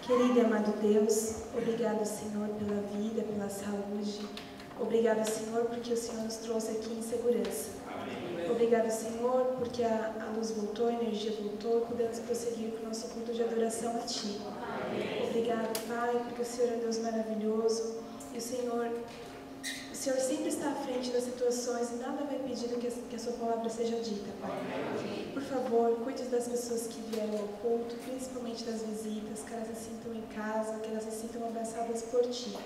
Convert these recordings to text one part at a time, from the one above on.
Querido e amado Deus, obrigado, Senhor, pela vida, pela saúde. Obrigado, Senhor, porque o Senhor nos trouxe aqui em segurança. Obrigado, Senhor, porque a luz voltou, a energia voltou, podemos prosseguir com o nosso culto de adoração a Ti. Obrigado, Pai, porque o Senhor é um Deus maravilhoso e o Senhor sempre está à frente das situações e nada vai pedir que a Sua palavra seja dita, Pai. Por favor, cuide das pessoas que vieram ao culto, principalmente das visitas, que elas se sintam em casa, que elas se sintam abraçadas por Ti.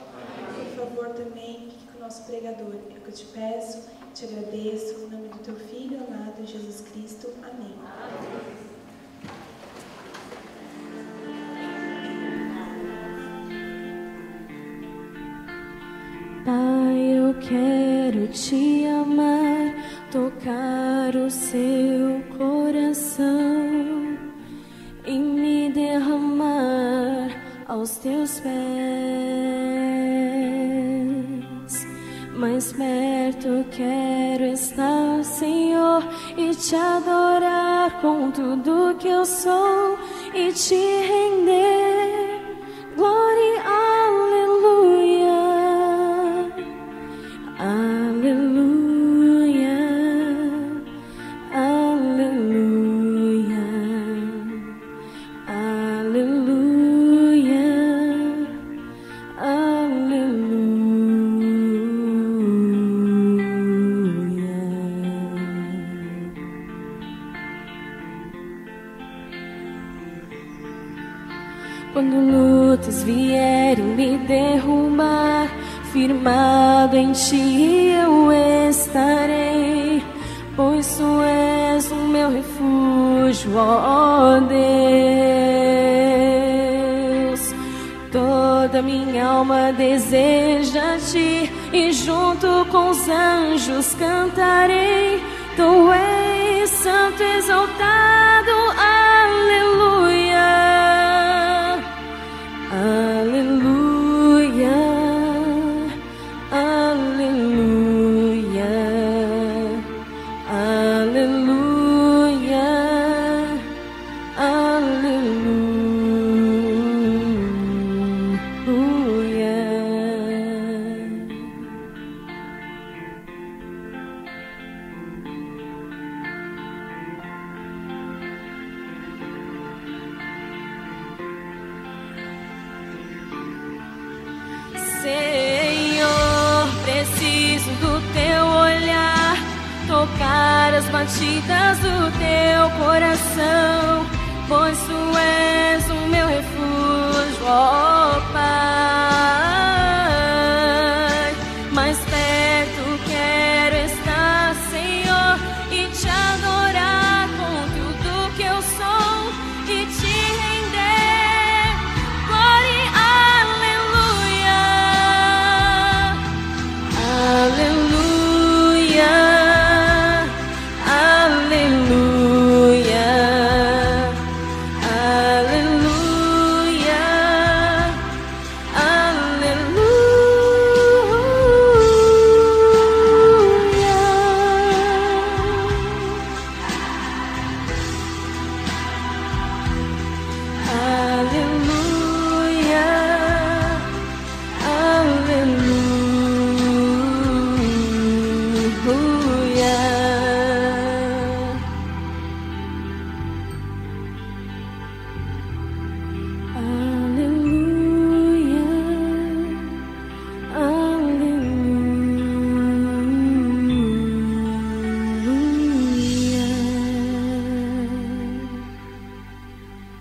Por favor, também fique com o nosso pregador. É o que eu te peço, te agradeço, em nome do Teu Filho amado, Jesus Cristo. Amém. Pai, eu quero Te amar, tocar o Seu coração e me derramar aos Teus pés. Mais perto quero estar, Senhor, e Te adorar com tudo que eu sou e Te render glória e aleluia. Aleluia, aleluia, aleluia, aleluia. Quando lutas vierem me derrubar, firmado em Ti eu estarei, pois Tu és o meu refúgio, ó Deus. Toda minha alma deseja Ti e junto com os anjos cantarei. Tu és santo, exaltado, aleluia, aleluia. Aleluia, aleluia, aleluia. Senhor, preciso do Teu olhar, tocar as batidas do Teu coração, pois Tu és o meu refúgio, ó Pai. Mais perto quero estar, Senhor, e Te adorar com tudo que eu sou e Te render glória e aleluia. Aleluia, aleluia, aleluia,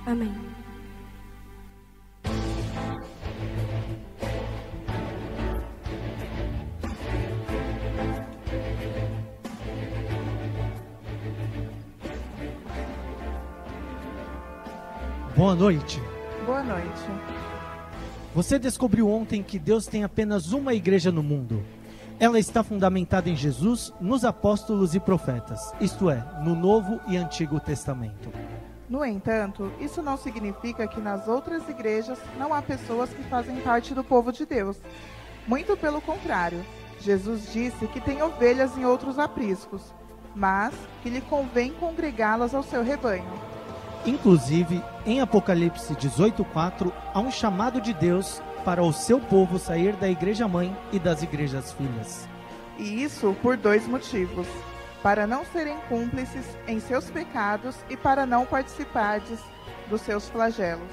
Amém. Boa noite. Boa noite. Você descobriu ontem que Deus tem apenas uma igreja no mundo. Ela está fundamentada em Jesus, nos apóstolos e profetas, isto é, no Novo e Antigo Testamento. No entanto, isso não significa que nas outras igrejas não há pessoas que fazem parte do povo de Deus. Muito pelo contrário, Jesus disse que tem ovelhas em outros apriscos, mas que lhe convém congregá-las ao seu rebanho. Inclusive, em Apocalipse 18:4, há um chamado de Deus para o seu povo sair da igreja mãe e das igrejas filhas. E isso por 2 motivos: para não serem cúmplices em seus pecados e para não participardes dos seus flagelos.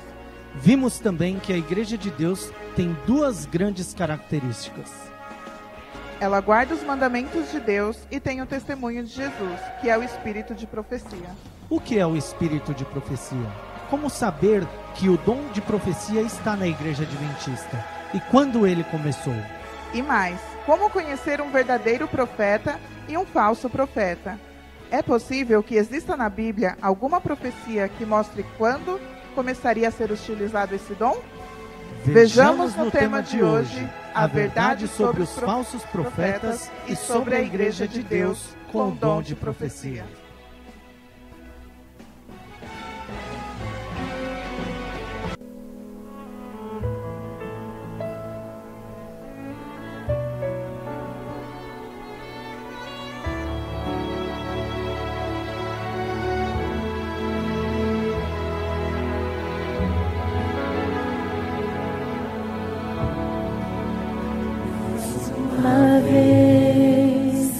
Vimos também que a igreja de Deus tem 2 grandes características. Ela guarda os mandamentos de Deus e tem o testemunho de Jesus, que é o espírito de profecia. O que é o espírito de profecia? Como saber que o dom de profecia está na igreja adventista? E quando ele começou? E mais, como conhecer um verdadeiro profeta e um falso profeta? É possível que exista na Bíblia alguma profecia que mostre quando começaria a ser utilizado esse dom? Vejamos no tema de hoje a verdade sobre os falsos profetas e sobre a igreja de Deus com o dom de profecia. Uma vez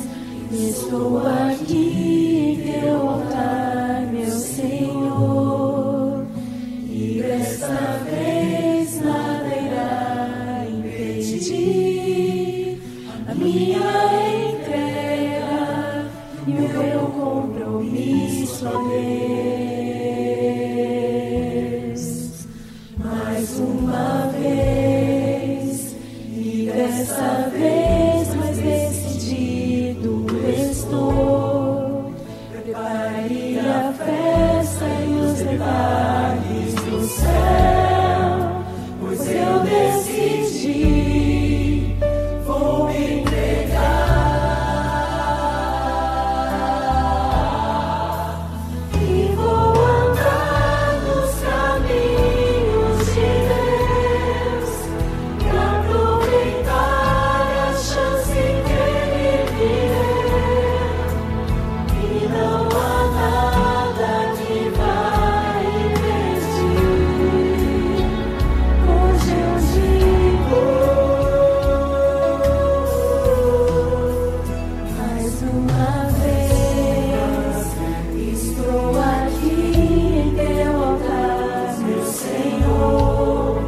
estou aqui em teu altar, meu Senhor, e desta vez nada irá impedir a minha entrega e o meu compromisso a Deus. Mais uma vez, e dessa vez mais decidido estou. Prepare a festa e os detalhes do céu, pois eu decidi, vou me entregar e vou andar nos caminhos de Deus, pra aproveitar a chance que Ele me deu, e não há nada que vai impedir. Hoje eu digo, mais uma vez, estou aqui em teu altar, meu Senhor,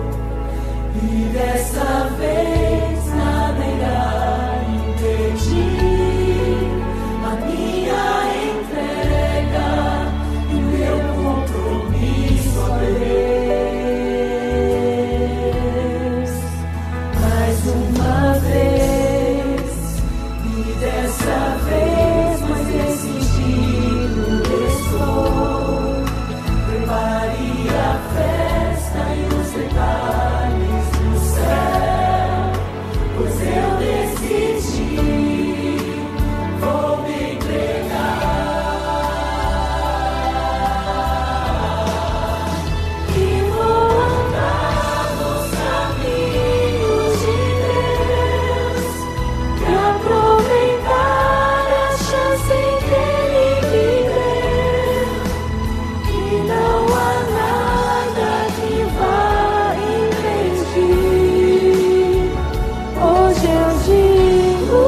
e dessa vez nada irá impedir a minha entrega e o meu compromisso a Deus. Mais uma vez, e dessa vez mais decidido estou. Prepare a festa e os detalhes do céu, pois eu decidi, vou me entregar e vou andar nos caminhos de Deus, pra aproveitar a chance que Ele me deu, e não há nada que vá impedir. Hoje eu digo,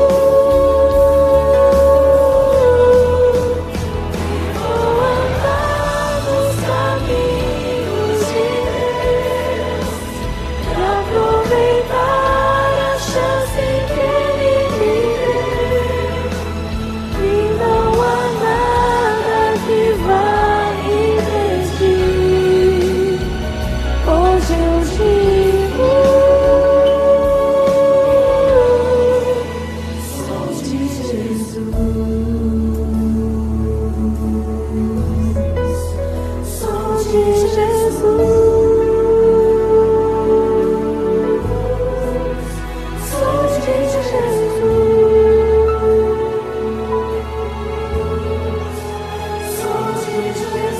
vou andar nos caminhos de Deus, pra aproveitar a chance que Ele me deu, e não há nada que vai impedir. Hoje eu digo, sou de Jesus, sou de Jesus, sou de Jesus, sou de Jesus.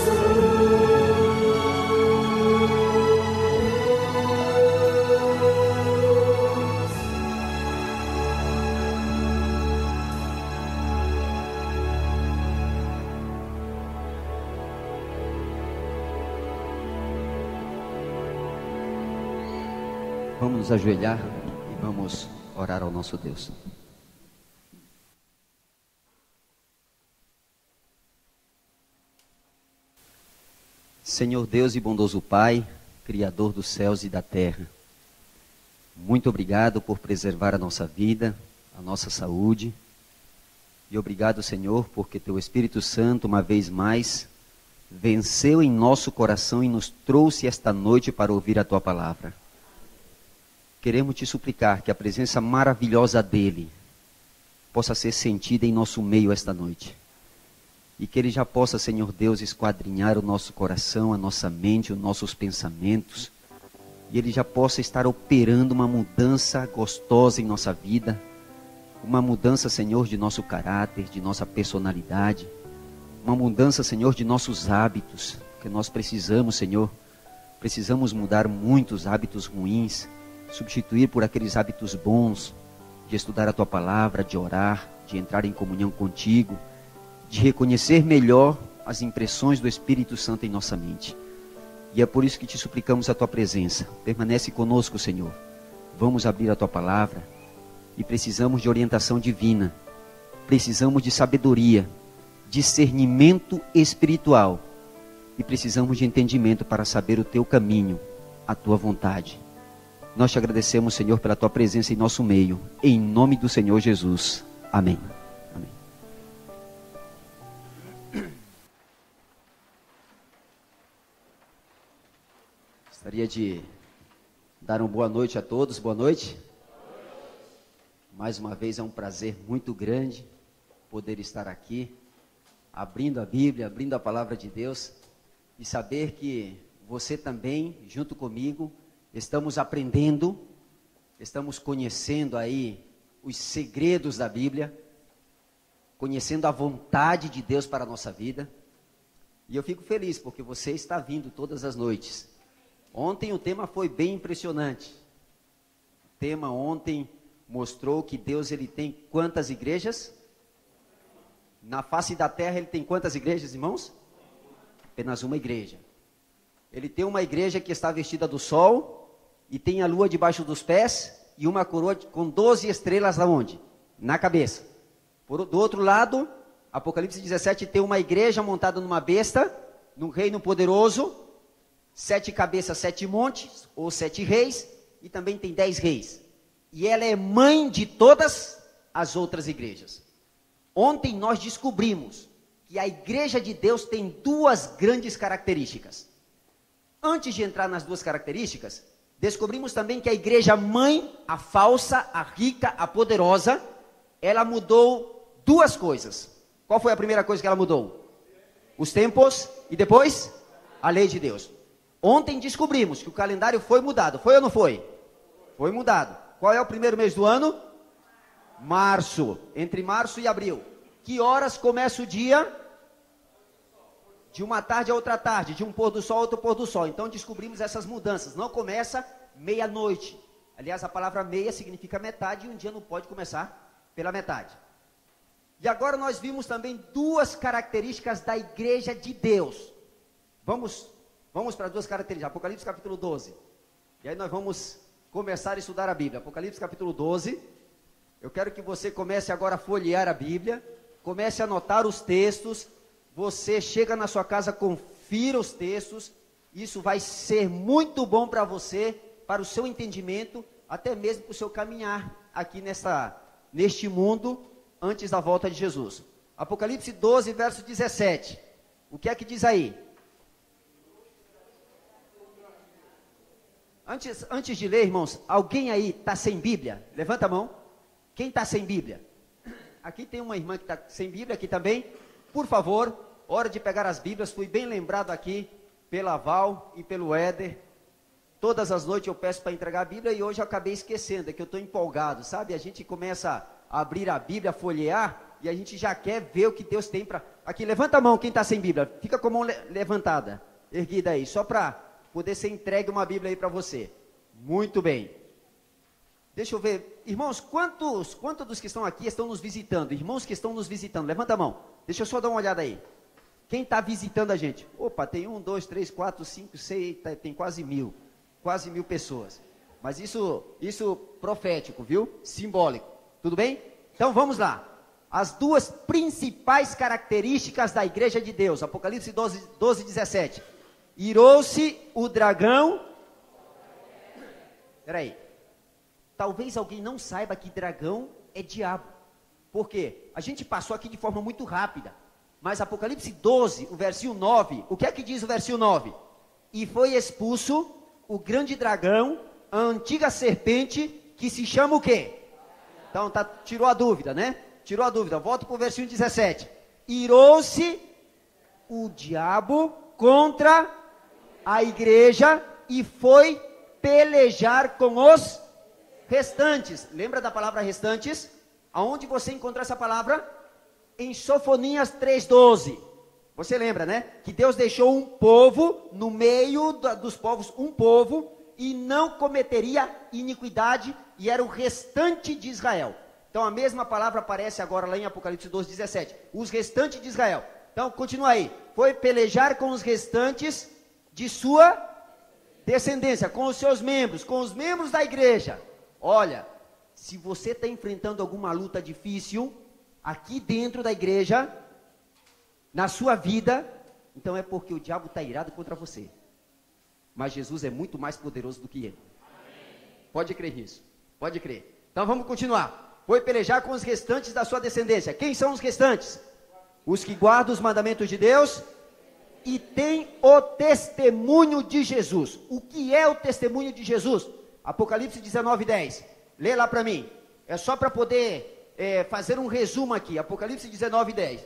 Vamos nos ajoelhar e vamos orar ao nosso Deus. Senhor Deus e bondoso Pai, Criador dos céus e da terra, muito obrigado por preservar a nossa vida, a nossa saúde. E obrigado, Senhor, porque Teu Espírito Santo, uma vez mais, venceu em nosso coração e nos trouxe esta noite para ouvir a Tua palavra. Queremos Te suplicar que a presença maravilhosa dEle possa ser sentida em nosso meio esta noite. E que Ele já possa, Senhor Deus, esquadrinhar o nosso coração, a nossa mente, os nossos pensamentos. E Ele já possa estar operando uma mudança gostosa em nossa vida. Uma mudança, Senhor, de nosso caráter, de nossa personalidade. Uma mudança, Senhor, de nossos hábitos. Que nós precisamos, Senhor, precisamos mudar muitos hábitos ruins. Substituir por aqueles hábitos bons. De estudar a Tua palavra, de orar, de entrar em comunhão contigo. De reconhecer melhor as impressões do Espírito Santo em nossa mente. E é por isso que Te suplicamos a Tua presença. Permanece conosco, Senhor. Vamos abrir a Tua palavra. E precisamos de orientação divina. Precisamos de sabedoria. Discernimento espiritual. E precisamos de entendimento para saber o Teu caminho, a Tua vontade. Nós Te agradecemos, Senhor, pela Tua presença em nosso meio. Em nome do Senhor Jesus. Amém. Gostaria de dar uma boa noite a todos. Boa noite. Mais uma vez é um prazer muito grande poder estar aqui, abrindo a Bíblia, abrindo a palavra de Deus, e saber que você também, junto comigo, estamos aprendendo, estamos conhecendo aí os segredos da Bíblia, conhecendo a vontade de Deus para a nossa vida. E eu fico feliz porque você está vindo todas as noites. Ontem o tema foi bem impressionante. O tema ontem mostrou que Deus ele tem quantas igrejas? Na face da terra Ele tem quantas igrejas, irmãos? Apenas uma igreja. Ele tem uma igreja que está vestida do sol e tem a lua debaixo dos pés e uma coroa com 12 estrelas aonde? Na cabeça. Do outro lado, Apocalipse 17 tem uma igreja montada numa besta, num reino poderoso, 7 cabeças, 7 montes, ou 7 reis, e também tem 10 reis. E ela é mãe de todas as outras igrejas. Ontem nós descobrimos que a igreja de Deus tem duas grandes características. Antes de entrar nas duas características, descobrimos também que a igreja mãe, a falsa, a rica, a poderosa, ela mudou duas coisas. Qual foi a primeira coisa que ela mudou? Os tempos e depois a lei de Deus. Ontem descobrimos que o calendário foi mudado. Foi ou não foi? Foi mudado. Qual é o primeiro mês do ano? Março. Entre março e abril. Que horas começa o dia? De uma tarde a outra tarde. De um pôr do sol a outro pôr do sol. Então descobrimos essas mudanças. Não começa meia-noite. Aliás, a palavra meia significa metade. E um dia não pode começar pela metade. E agora nós vimos também duas características da igreja de Deus. Vamos para duas características. Apocalipse capítulo 12. E aí nós vamos começar a estudar a Bíblia. Apocalipse capítulo 12. Eu quero que você comece agora a folhear a Bíblia. Comece a anotar os textos. Você chega na sua casa, confira os textos. Isso vai ser muito bom para você, para o seu entendimento, até mesmo para o seu caminhar aqui neste mundo, antes da volta de Jesus. Apocalipse 12, verso 17. O que é que diz aí? Antes de ler, irmãos, alguém aí está sem Bíblia? Levanta a mão. Quem está sem Bíblia? Aqui tem uma irmã que está sem Bíblia, aqui também. Por favor, hora de pegar as Bíblias. Fui bem lembrado aqui pela Val e pelo Éder. Todas as noites eu peço para entregar a Bíblia e hoje eu acabei esquecendo, é que eu estou empolgado, sabe? A gente começa a abrir a Bíblia, a folhear, e a gente já quer ver o que Deus tem para... Aqui, levanta a mão quem está sem Bíblia. Fica com a mão levantada, erguida aí, só para poder ser entregue uma Bíblia aí para você. Muito bem. Deixa eu ver. Irmãos, quantos dos que estão aqui estão nos visitando? Irmãos que estão nos visitando, levanta a mão. Deixa eu só dar uma olhada aí. Quem está visitando a gente? Opa, tem 1, 2, 3, 4, 5, 6, tem quase 1000. Quase 1000 pessoas. Mas isso profético, viu? Simbólico. Tudo bem? Então vamos lá. As duas principais características da igreja de Deus. Apocalipse 12, 17. Irou-se o dragão. Peraí. Talvez alguém não saiba que dragão é diabo. Por quê? A gente passou aqui de forma muito rápida. Mas Apocalipse 12, o versículo 9. O que é que diz o versículo 9? E foi expulso o grande dragão, a antiga serpente, que se chama o quê? Então, tirou a dúvida, né? Tirou a dúvida. Volto para o versículo 17. Irou-se o diabo contra a igreja e foi pelejar com os restantes. Lembra da palavra restantes? Aonde você encontrou essa palavra? Em Sofonias 3:12. Você lembra, né? Que Deus deixou um povo no meio dos povos, um povo, e não cometeria iniquidade, e era o restante de Israel. Então a mesma palavra aparece agora lá em Apocalipse 12:17. Os restantes de Israel. Então continua aí. Foi pelejar com os restantes de sua descendência, com os seus membros, com os membros da igreja. Olha, se você está enfrentando alguma luta difícil aqui dentro da igreja, na sua vida, então é porque o diabo está irado contra você. Mas Jesus é muito mais poderoso do que ele. Pode crer nisso. Pode crer. Então vamos continuar. Foi pelejar com os restantes da sua descendência. Quem são os restantes? Os que guardam os mandamentos de Deus e têm o testemunho de Jesus. O que é o testemunho de Jesus? Apocalipse 19:10. Lê lá para mim. É só para poder fazer um resumo aqui. Apocalipse 19:10.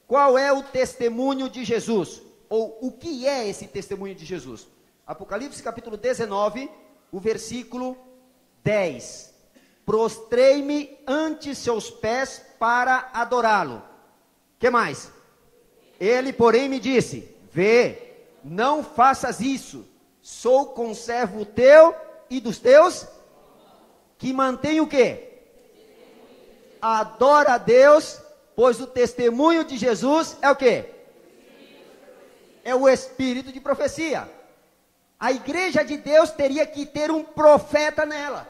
Qual é o testemunho de Jesus? Ou o que é esse testemunho de Jesus? Apocalipse capítulo 19, o versículo 10. Prostrei-me ante seus pés para adorá-lo. Que mais? Ele, porém, me disse: vê, não faças isso. Sou conservo teu e dos teus, que mantém o quê? Adora a Deus, pois o testemunho de Jesus é o quê? É o espírito de profecia. A igreja de Deus teria que ter um profeta nela.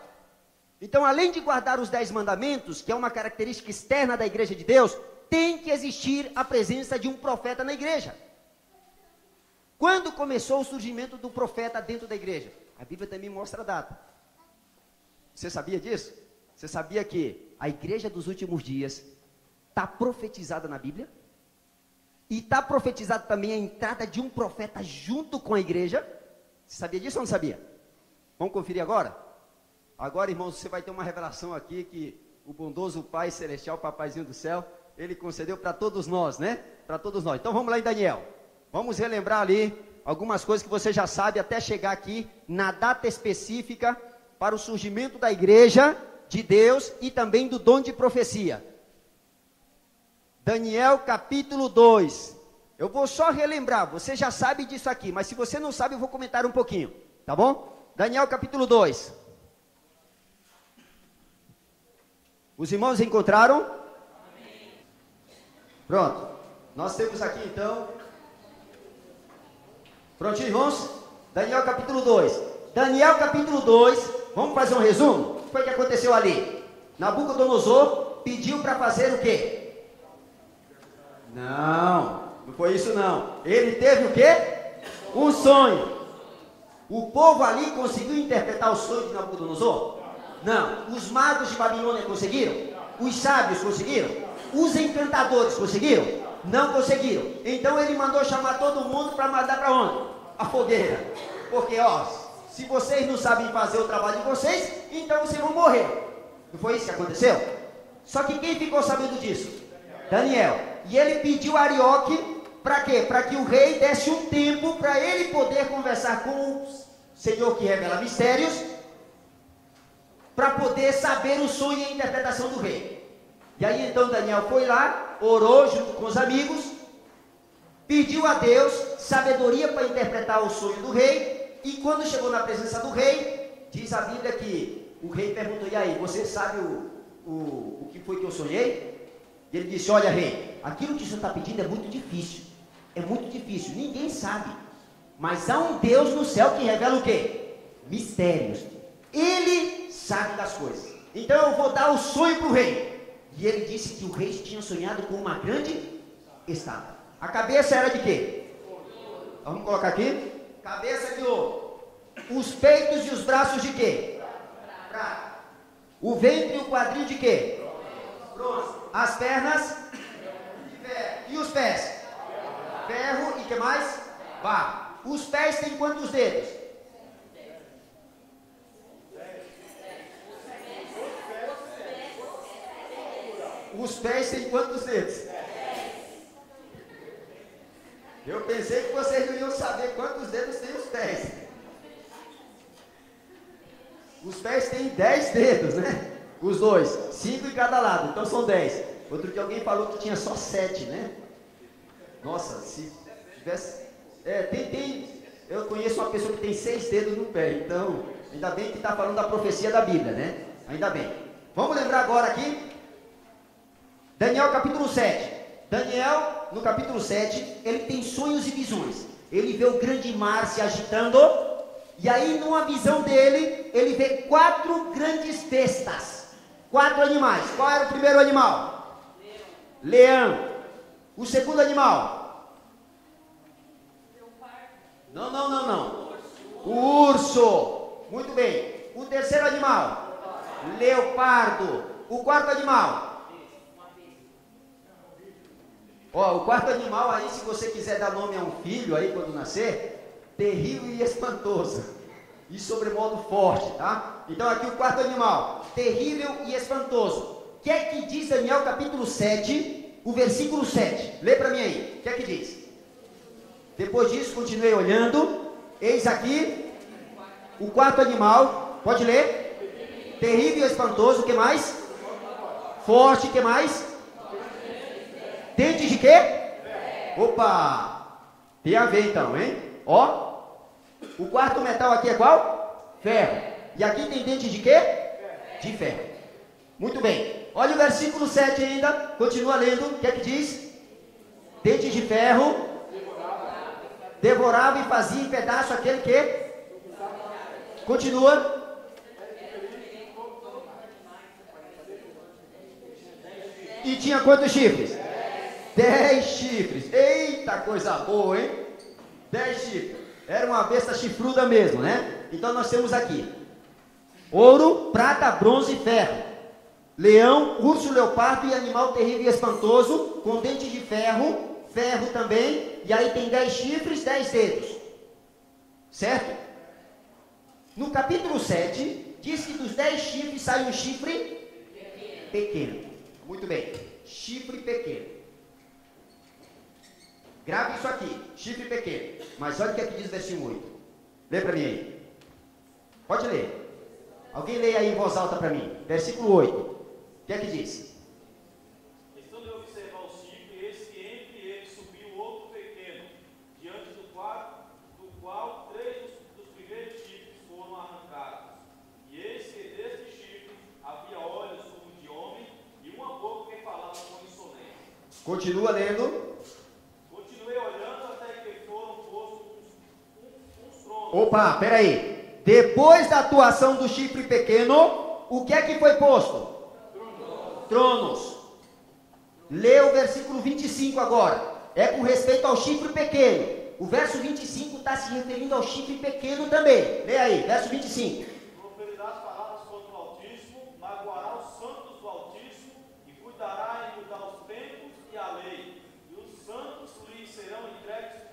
Então, além de guardar os 10 mandamentos, que é uma característica externa da igreja de Deus, tem que existir a presença de um profeta na igreja. Quando começou o surgimento do profeta dentro da igreja? A Bíblia também mostra a data. Você sabia disso? Você sabia que a igreja dos últimos dias está profetizada na Bíblia? E está profetizada também a entrada de um profeta junto com a igreja? Você sabia disso ou não sabia? Vamos conferir agora? Agora, irmãos, você vai ter uma revelação aqui que o bondoso Pai Celestial, o Papaizinho do Céu, Ele concedeu para todos nós, né? Para todos nós. Então vamos lá em Daniel. Vamos relembrar ali algumas coisas que você já sabe até chegar aqui na data específica para o surgimento da igreja de Deus e também do dom de profecia. Daniel capítulo 2. Eu vou só relembrar, você já sabe disso aqui, mas se você não sabe eu vou comentar um pouquinho, tá bom? Daniel capítulo 2. Os irmãos encontraram? Amém. Pronto. Nós temos aqui então. Prontinho, irmãos? Daniel capítulo 2. Daniel capítulo 2. Vamos fazer um resumo? O que foi que aconteceu ali? Nabucodonosor pediu para fazer o quê? Não foi isso não. Ele teve o quê? Um sonho. O povo ali conseguiu interpretar o sonho de Nabucodonosor? Não. Os magos de Babilônia conseguiram? Os sábios conseguiram? Os encantadores conseguiram? Não conseguiram. Então ele mandou chamar todo mundo para mandar para onde? A fogueira. Porque, ó, se vocês não sabem fazer o trabalho de vocês, então vocês vão morrer. Não foi isso que aconteceu? Só que quem ficou sabendo disso? Daniel. E ele pediu a Arioque para quê? Para que o rei desse um tempo para ele poder conversar com o Senhor que revela mistérios, para poder saber o sonho e a interpretação do rei. E aí então Daniel foi lá, orou junto com os amigos, pediu a Deus sabedoria para interpretar o sonho do rei, e quando chegou na presença do rei, diz a Bíblia que o rei perguntou: e aí, você sabe o que foi que eu sonhei? E ele disse: olha, rei, aquilo que o senhor está pedindo é muito difícil, ninguém sabe, mas há um Deus no céu que revela o quê? Mistérios. Ele sabe das coisas. Então eu vou dar o sonho para o rei. E ele disse que o rei tinha sonhado com uma grande estátua. A cabeça era de quê? Vamos colocar aqui. Cabeça de ouro. Os peitos e os braços de quê? Prata. O ventre e o quadril de quê? Bronze. As pernas de ferro. E os pés? Ferro e que mais? Barro. Os pés têm quantos dedos? Os pés têm quantos dedos? Eu pensei que vocês não iam saber quantos dedos tem os pés. Os pés têm 10 dedos, né? Os dois, 5 em cada lado, então são 10. Outro dia alguém falou que tinha só 7, né? Nossa, se tivesse... eu conheço uma pessoa que tem 6 dedos no pé, então, ainda bem que está falando da profecia da Bíblia, né? Ainda bem. Vamos lembrar agora aqui, Daniel capítulo 7. Daniel, no capítulo 7, ele tem sonhos e visões. Ele vê o grande mar se agitando, e aí numa visão dele, ele vê 4 grandes bestas, 4 animais. Qual era o primeiro animal? Leão. O segundo animal? Não. O urso. Muito bem. O terceiro animal? Leopardo. O quarto animal? O quarto animal aí, se você quiser dar nome a um filho aí quando nascer, terrível e espantoso, e sobremodo forte, tá? Então aqui o quarto animal, terrível e espantoso. O que é que diz Daniel capítulo 7, o versículo 7? Lê para mim aí, o que é que diz? Depois disso, continuei olhando, eis aqui o quarto animal, pode ler? Terrível e espantoso, o que mais? Forte, o que mais? Dentes de quê? Opa! Tem a ver então, hein? Ó, o quarto metal aqui é qual? Ferro. E aqui tem dentes de quê? De ferro. Muito bem. Olha o versículo 7 ainda. Continua lendo. O que é que diz? Dentes de ferro. Devorava e fazia em pedaço aquele que? Continua. E tinha quantos chifres? 10 chifres. Eita, coisa boa, hein? 10 chifres. Era uma besta chifruda mesmo, né? Então nós temos aqui ouro, prata, bronze e ferro. Leão, urso, leopardo e animal terrível e espantoso, com dentes de ferro, ferro também, e aí tem 10 chifres, 10 dedos. Certo? No capítulo 7, diz que dos 10 chifres sai um chifre pequeno. Muito bem. Chifre pequeno. Grave isso aqui, chifre pequeno. Mas olha o que aqui diz o versículo 8. Lê para mim aí. Pode ler. Alguém leia aí em voz alta para mim. Versículo 8. O que é que diz? Estando a observar o chifre, eis que entre eles subiu outro pequeno, diante do qual 3 dos primeiros chifres foram arrancados. E eis que deste chifre havia olhos como de homem e uma boca que falava com insolência. Continua lendo. Opa, peraí. Depois da atuação do chifre pequeno, o que é que foi posto? Tronos. Lê o versículo 25 agora. É com respeito ao chifre pequeno. O verso 25 está se referindo ao chifre pequeno também. Lê aí, verso 25. Proferirá as palavras contra o Altíssimo, magoará os santos do Altíssimo e cuidará em mudar os tempos e a lei. E os santos lhe serão entregues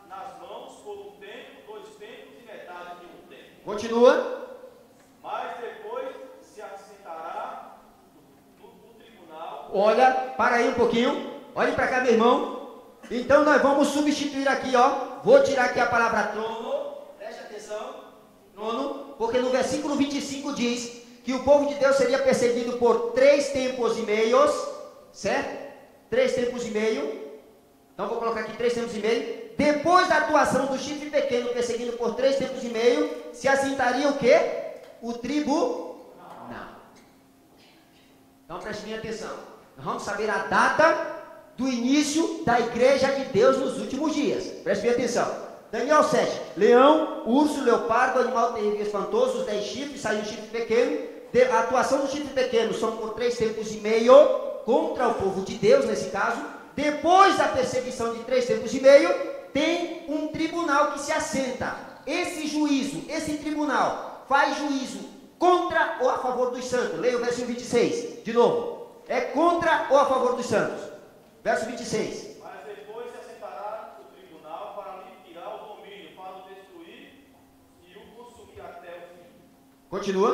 nas mãos por um tempo, 2 tempos e metade de um tempo. Continua. Mas depois se assentará no tribunal. Olha, para aí um pouquinho. Olhe para cá, meu irmão. Então nós vamos substituir aqui, ó. Vou tirar aqui a palavra trono. Preste atenção. Trono. Porque no versículo 25 diz que o povo de Deus seria perseguido por 3 tempos e meios. Certo? 3 tempos e meio. Então vou colocar aqui 3 tempos e meio. Depois da atuação do chifre pequeno perseguido por 3 tempos e meio, se assentaria o quê? O tribunal. Então preste bem atenção. Nós vamos saber a data do início da igreja de Deus nos últimos dias. Preste bem atenção. Daniel 7. Leão, urso, leopardo, animal terrível e espantoso, os 10 chifres, saiu um chifre pequeno. A atuação do chifre pequeno são por 3 tempos e meio contra o povo de Deus, nesse caso. Depois da perseguição de 3 tempos e meio, tem um tribunal que se assenta. Esse juízo, esse tribunal, faz juízo contra ou a favor dos santos. Leia o verso 26, de novo. É contra ou a favor dos santos? Verso 26. Mas depois se assentará o tribunal para lhe tirar o domínio, para o destruir e o consumir até o fim. Continua.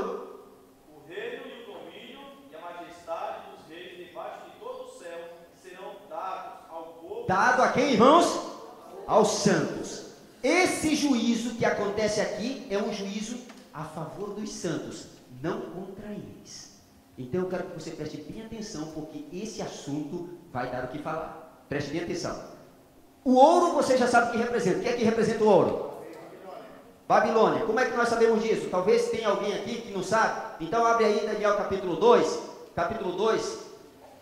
O reino e o domínio e a majestade dos reis debaixo de todo o céu serão dados ao povo. Dado a quem, irmãos? Aos santos. Esse juízo que acontece aqui é um juízo a favor dos santos, não contra eles. Então eu quero que você preste bem atenção, porque esse assunto vai dar o que falar. Preste bem atenção. O ouro você já sabe o que representa. O que é que representa o ouro? Babilônia. Como é que nós sabemos disso? Talvez tenha alguém aqui que não sabe. Então abre aí Daniel capítulo 2. Capítulo 2.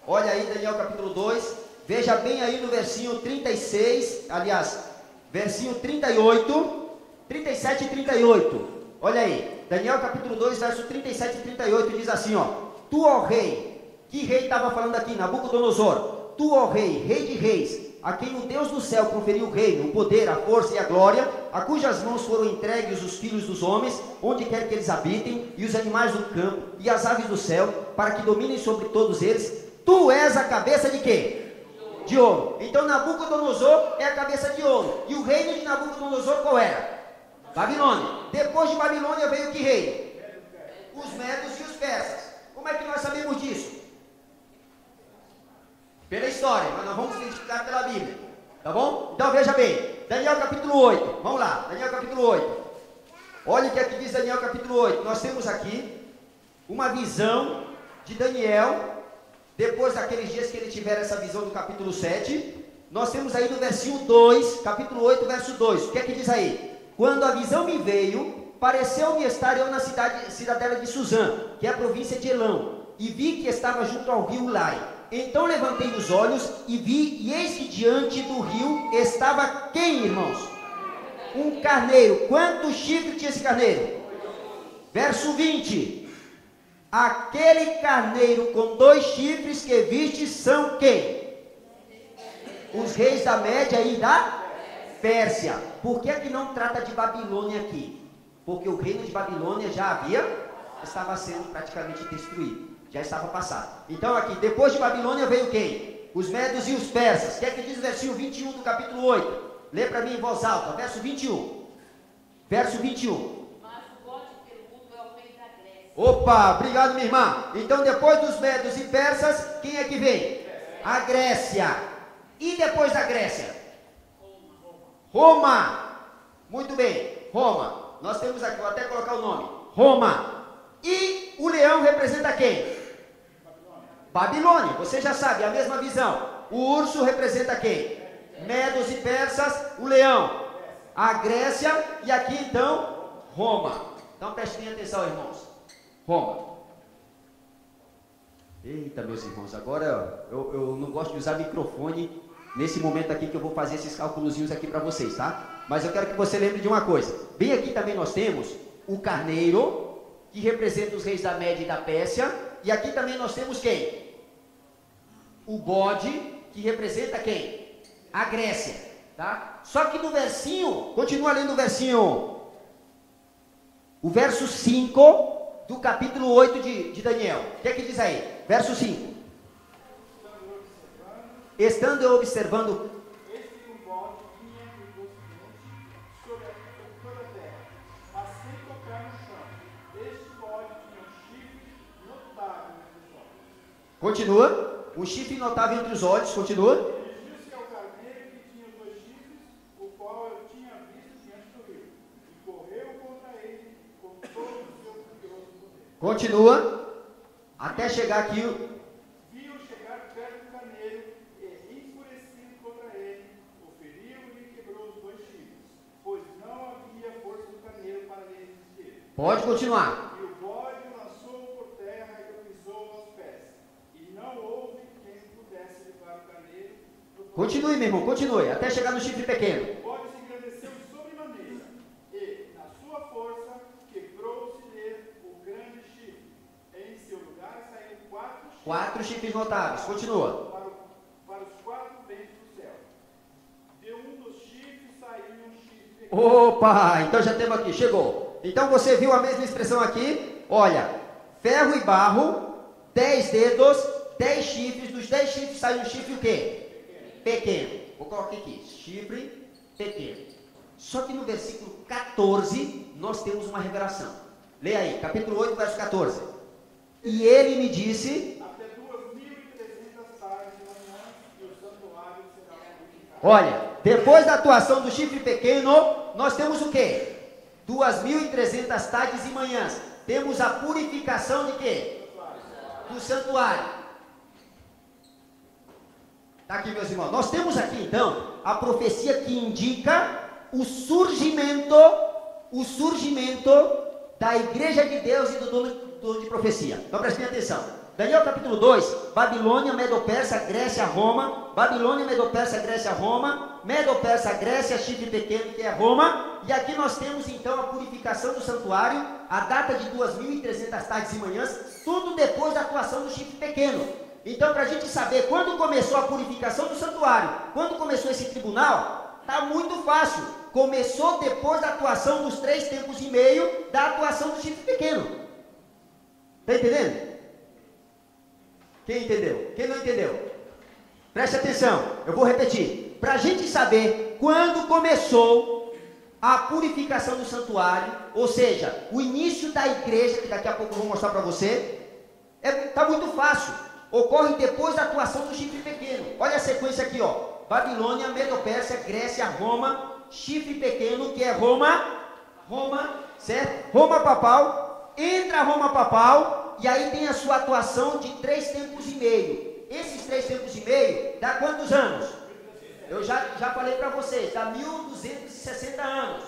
Olha aí Daniel capítulo 2. Veja bem aí no versinho 36. Aliás, versinho 38. 37 e 38. Olha aí. Daniel capítulo 2, verso 37 e 38 diz assim, ó. Tu, ó rei, que rei estava falando aqui? Nabucodonosor. Tu, ó rei, rei de reis, a quem o Deus do céu conferiu o reino, o poder, a força e a glória, a cujas mãos foram entregues os filhos dos homens, onde quer que eles habitem, e os animais do campo, e as aves do céu, para que dominem sobre todos eles. Tu és a cabeça de quê? De ouro. Então Nabucodonosor é a cabeça de ouro. E o reino de Nabucodonosor qual era? Babilônia. Depois de Babilônia veio que reino? Os medos e os persas. Como é que nós sabemos disso? Pela história, mas nós vamos identificar pela Bíblia. Tá bom? Então veja bem, Daniel capítulo 8. Vamos lá, Daniel capítulo 8. Olha o que é que diz Daniel capítulo 8. Nós temos aqui uma visão de Daniel, depois daqueles dias que ele tiver essa visão do capítulo 7. Nós temos aí no versículo 2, capítulo 8, verso 2. O que é que diz aí? Quando a visão me veio, pareceu-me estar eu na cidadela de Suzã, que é a província de Elão, e vi que estava junto ao rio Ulai. Então levantei os olhos e vi, e eis que diante do rio estava quem, irmãos? Um carneiro. Quantos chifres tinha esse carneiro? Verso 20. Aquele carneiro com 2 chifres que viste são quem? Os reis da Média e da Pérsia. Por que é que não trata de Babilônia aqui? Porque o reino de Babilônia já estava sendo praticamente destruído, já estava passado. Então aqui, depois de Babilônia veio quem? Os medos e os persas. O que é que diz o versículo 21 do capítulo 8? Lê para mim em voz alta, verso 21. Verso 21. Mas o bode peludo é o rei da Grécia. Opa, obrigado minha irmã. Então depois dos medos e persas, quem é que vem? A Grécia. E depois da Grécia? Roma. Muito bem, Roma. Nós temos aqui, vou até colocar o nome, Roma. E o leão representa quem? Babilônia. Você já sabe, a mesma visão. O urso representa quem? Medos e persas. O leão, a Grécia. E aqui então, Roma. Então prestem atenção, irmãos. Roma. Eita, meus irmãos, agora eu não gosto de usar microfone nesse momento aqui que eu vou fazer esses cálculozinhos aqui para vocês, tá? Mas eu quero que você lembre de uma coisa. Bem aqui também nós temos o carneiro, que representa os reis da Média e da Pérsia. E aqui também nós temos quem? O bode, que representa quem? A Grécia, tá? Só que no versinho, continua lendo o versinho, o verso 5 do capítulo 8 de Daniel. O que é que diz aí? Verso 5. Estando eu observando, continua. Um chifre notável entre os olhos. Continua. Disse que é o carneiro que tinha 2 chifres, o qual eu tinha visto diante do rio, e correu contra ele com todo o seu poderoso poder. Continua. Até chegar aqui. Viu chegar perto do carneiro e, enfurecido contra ele, o feriu e lhe quebrou os 2 chifres, pois não havia força do carneiro para lhe resistir. Pode continuar. E o bode lançou por terra e o pisou aos pés. Não houve quem pudesse levar o carneiro. Continue, meu irmão, continue, até chegar no chifre pequeno. O bode se engrandeceu 4 chifres notáveis. Continua. Para os 4 ventos do céu. De um dos chifres saiu um chifre. Opa, então já temos aqui, chegou. Então você viu a mesma expressão aqui? Olha, ferro e barro, 10 dedos, 10 chifres. Dos 10 chifres sai um chifre o quê? Pequeno. Vou colocar aqui, chifre pequeno. Só que no versículo 14, nós temos uma revelação. Leia aí, capítulo 8, verso 14. E ele me disse... Até 2.300 tardes de manhã e o santuário será purificado. Olha, depois da atuação do chifre pequeno, nós temos o quê? 2.300 tardes e manhãs. Temos a purificação de quê? Do santuário. Está aqui, meus irmãos. Nós temos aqui, então, a profecia que indica o surgimento da igreja de Deus e do dono de profecia. Então, prestem atenção. Daniel capítulo 2, Babilônia, Medo-Persa, Grécia, Roma. Babilônia, Medo-Persa, Grécia, Roma. Medo-Persa, Grécia, chifre pequeno, que é Roma. E aqui nós temos, então, a purificação do santuário, a data de 2.300 tardes e manhãs, tudo depois da atuação do chifre pequeno. Então, para a gente saber quando começou a purificação do santuário, quando começou esse tribunal, está muito fácil. Começou depois da atuação dos 3 tempos e meio da atuação do chifre pequeno. Está entendendo? Quem entendeu? Quem não entendeu? Preste atenção, eu vou repetir. Para a gente saber quando começou a purificação do santuário, ou seja, o início da igreja, que daqui a pouco eu vou mostrar para você, está muito fácil. Ocorre depois da atuação do chifre pequeno. Olha a sequência aqui, ó. Babilônia, Medo-Pérsia, Grécia, Roma, chifre pequeno, que é Roma, certo? Roma papal, entra a Roma papal, e aí tem a sua atuação de 3 tempos e meio. Esses 3 tempos e meio, dá quantos anos? Eu já falei para vocês, dá 1.260 anos.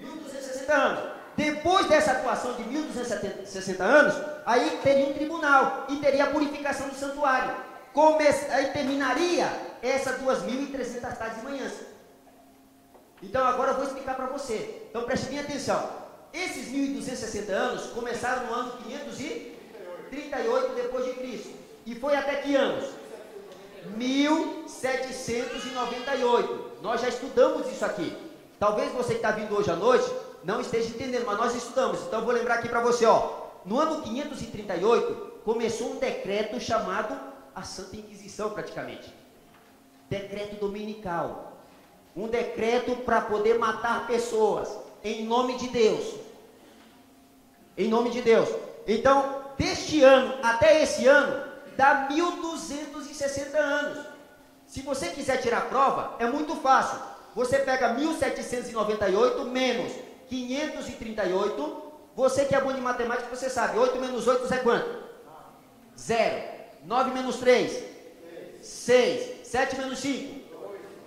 1.260 anos. Depois dessa atuação de 1.260 anos, aí teria um tribunal e teria a purificação do santuário. Aí terminaria essas 2.300 tardes e manhãs. Então agora eu vou explicar para você. Então preste bem atenção. Esses 1.260 anos começaram no ano 538 depois de Cristo. E foi até que anos? 1798. Nós já estudamos isso aqui. Talvez você que está vindo hoje à noite não esteja entendendo, mas nós estudamos. Então eu vou lembrar aqui para você, ó. No ano 538 começou um decreto chamado a Santa Inquisição, praticamente. Decreto dominical. Um decreto para poder matar pessoas em nome de Deus. Em nome de Deus. Então, deste ano até esse ano, dá 1.260 anos. Se você quiser tirar a prova, é muito fácil. Você pega 1798 menos 538. Você que é bom de matemática, você sabe. 8 menos 8 é quanto? 0. 9 menos 3? 6. 7 menos 5?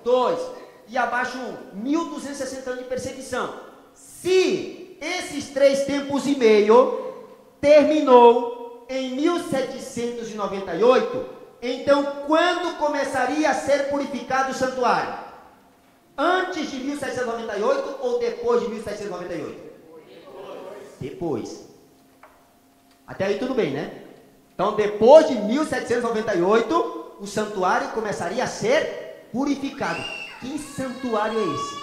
2. E abaixo 1. 1.260 anos de perseguição. Se esses 3 tempos e meio terminou em 1798, então quando começaria a ser purificado o santuário? Antes de 1798 ou depois de 1798? Depois. Até aí tudo bem, né? Então depois de 1798, o santuário começaria a ser purificado. Que santuário é esse?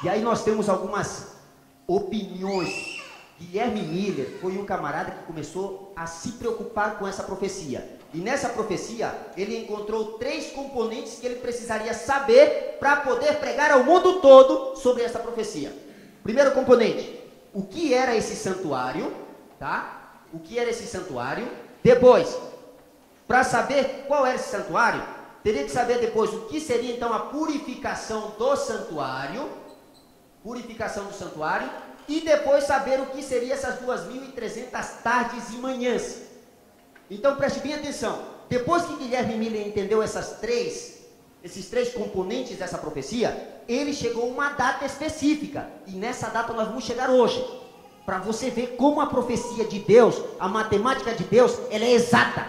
E aí nós temos algumas opiniões. Guilherme Miller foi um camarada que começou a se preocupar com essa profecia. E nessa profecia, ele encontrou 3 componentes que ele precisaria saber para poder pregar ao mundo todo sobre essa profecia. Primeiro componente, o que era esse santuário, tá? O que era esse santuário? Depois, para saber qual era esse santuário, teria que saber depois o que seria então a purificação do santuário, e depois saber o que seria essas 2.300 tardes e manhãs. Então preste bem atenção. Depois que Guilherme Miller entendeu esses três componentes dessa profecia, ele chegou a uma data específica. E nessa data nós vamos chegar hoje. Para você ver como a profecia de Deus, a matemática de Deus, ela é exata.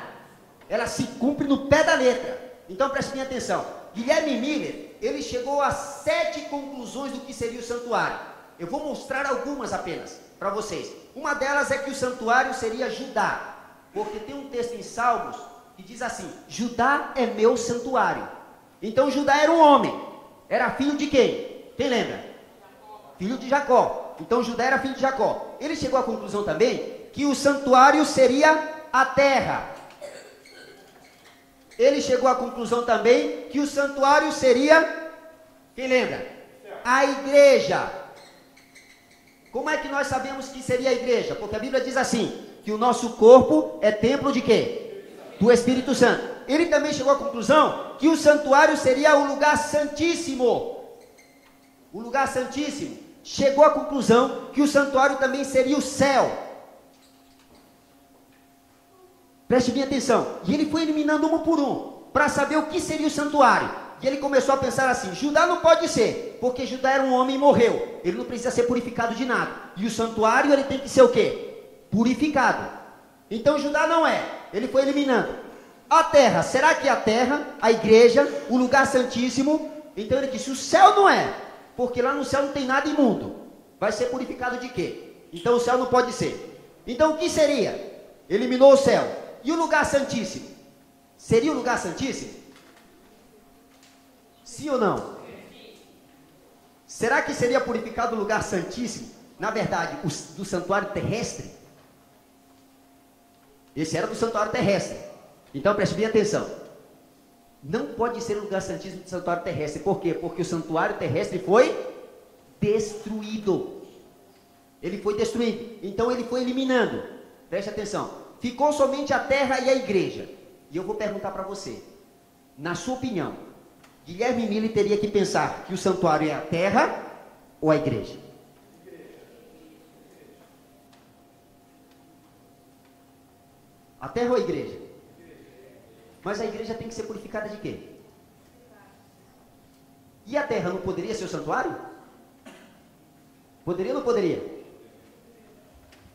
Ela se cumpre no pé da letra. Então preste bem atenção. Guilherme Miller, ele chegou a 7 conclusões do que seria o santuário. Eu vou mostrar algumas apenas para vocês. Uma delas é que o santuário seria Judá. Porque tem um texto em Salmos que diz assim: Judá é meu santuário. Então Judá era um homem, era filho de quem? Quem lembra? Filho de Jacó. Então Judá era filho de Jacó. Ele chegou à conclusão também que o santuário seria a terra. Ele chegou à conclusão também que o santuário seria, quem lembra? A igreja. Como é que nós sabemos que seria a igreja? Porque a Bíblia diz assim, que o nosso corpo é templo de quê? Do Espírito Santo. Ele também chegou à conclusão que o santuário seria o lugar santíssimo. O lugar santíssimo. Chegou à conclusão que o santuário também seria o céu. Preste bem atenção. E ele foi eliminando um por um, para saber o que seria o santuário. E ele começou a pensar assim: Judá não pode ser, porque Judá era um homem e morreu. Ele não precisa ser purificado de nada. E o santuário, ele tem que ser o quê? Purificado. Então Judá não é. Ele foi eliminando. A terra, será que a terra, a igreja, o lugar santíssimo? Então ele disse: o céu não é, porque lá no céu não tem nada imundo. Vai ser purificado de quê? Então o céu não pode ser. Então o que seria? Eliminou o céu. E o lugar santíssimo? Seria o lugar santíssimo? Sim ou não? Será que seria purificado o lugar santíssimo? Na verdade, do santuário terrestre? Esse era do santuário terrestre. Então preste bem atenção. Não pode ser o lugar santíssimo do santuário terrestre. Por quê? Porque o santuário terrestre foi destruído. Ele foi destruído. Então ele foi eliminando. Preste atenção. Ficou somente a terra e a igreja. E eu vou perguntar para você, na sua opinião, Guilherme Miller teria que pensar que o santuário é a terra ou a igreja? A terra ou a igreja? Mas a igreja tem que ser purificada de quê? E a terra não poderia ser o santuário? Poderia ou não poderia?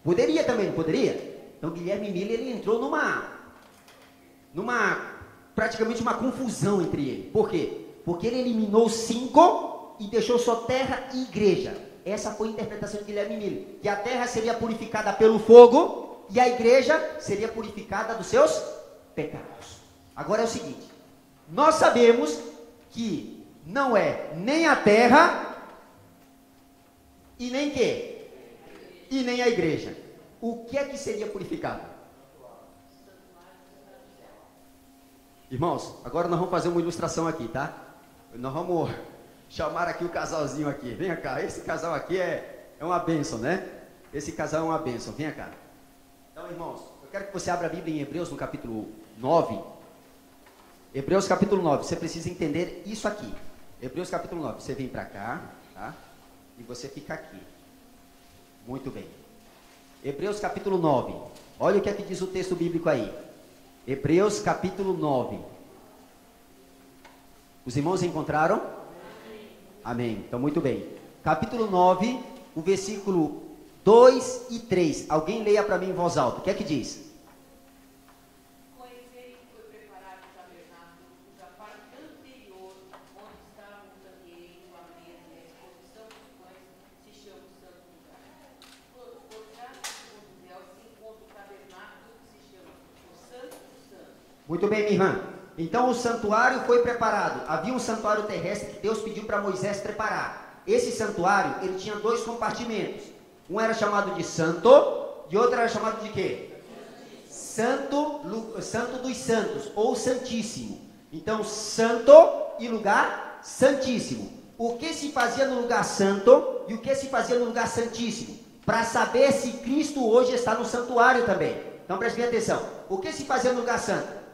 Poderia também, não poderia? Então Guilherme Miller, ele entrou praticamente uma confusão entre ele. Por quê? Porque ele eliminou 5 e deixou só terra e igreja. Essa foi a interpretação de Guilherme Miller. Que a terra seria purificada pelo fogo e a igreja seria purificada dos seus pecados. Agora é o seguinte, nós sabemos que não é nem a terra e nem quê? E nem a igreja. O que é que seria purificado? Irmãos, agora nós vamos fazer uma ilustração aqui, tá? Nós vamos chamar aqui o casalzinho aqui. Venha cá, esse casal aqui é uma bênção, né? Esse casal é uma bênção, venha cá. Então, irmãos, eu quero que você abra a Bíblia em Hebreus no capítulo 9. Hebreus capítulo 9, você precisa entender isso aqui. Hebreus capítulo 9, você vem para cá, tá? E você fica aqui. Muito bem. Hebreus capítulo 9. Olha o que é que diz o texto bíblico aí. Hebreus capítulo 9. Os irmãos encontraram? Amém. Então, muito bem. Capítulo 9, o versículo 2 e 3. Alguém leia para mim em voz alta. O que é que diz? Com efeito foi preparado o tabernáculo, cuja parte anterior, onde estava o candeeiro, a mesa e a exposição dos pães, se chama o santo lugar. Por trás do segundo véu se encontra o tabernáculo, que se chama o santo dos santos. Muito bem, minha irmã. Então o santuário foi preparado. Havia um santuário terrestre que Deus pediu para Moisés preparar. Esse santuário, ele tinha 2 compartimentos. Um era chamado de santo e outro era chamado de quê? Santo dos santos, ou santíssimo. Então, santo e lugar santíssimo. O que se fazia no lugar santo e o que se fazia no lugar santíssimo? Para saber se Cristo hoje está no santuário também. Então, preste bem atenção. O que se fazia no lugar santo?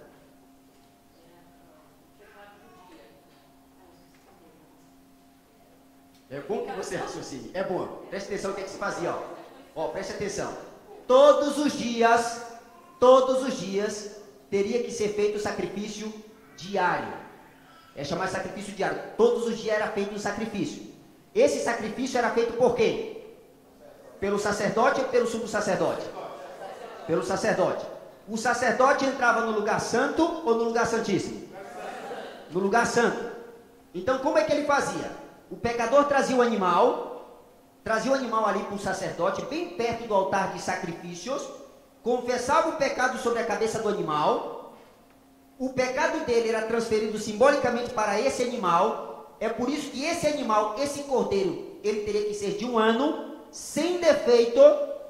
É bom que você raciocine. É bom. Preste atenção no que é que se fazia, ó. Preste atenção. Todos os dias, teria que ser feito o sacrifício diário. É chamado de sacrifício diário. Todos os dias era feito um sacrifício. Esse sacrifício era feito por quem? Pelo sacerdote ou pelo sumo sacerdote? Pelo sacerdote. O sacerdote entrava no lugar santo ou no lugar santíssimo? No lugar santo. Então, como é que ele fazia? O pecador trazia o animal ali para o sacerdote, bem perto do altar de sacrifícios, confessava o pecado sobre a cabeça do animal, o pecado dele era transferido simbolicamente para esse animal, é por isso que esse animal, esse cordeiro, ele teria que ser de 1 ano, sem defeito,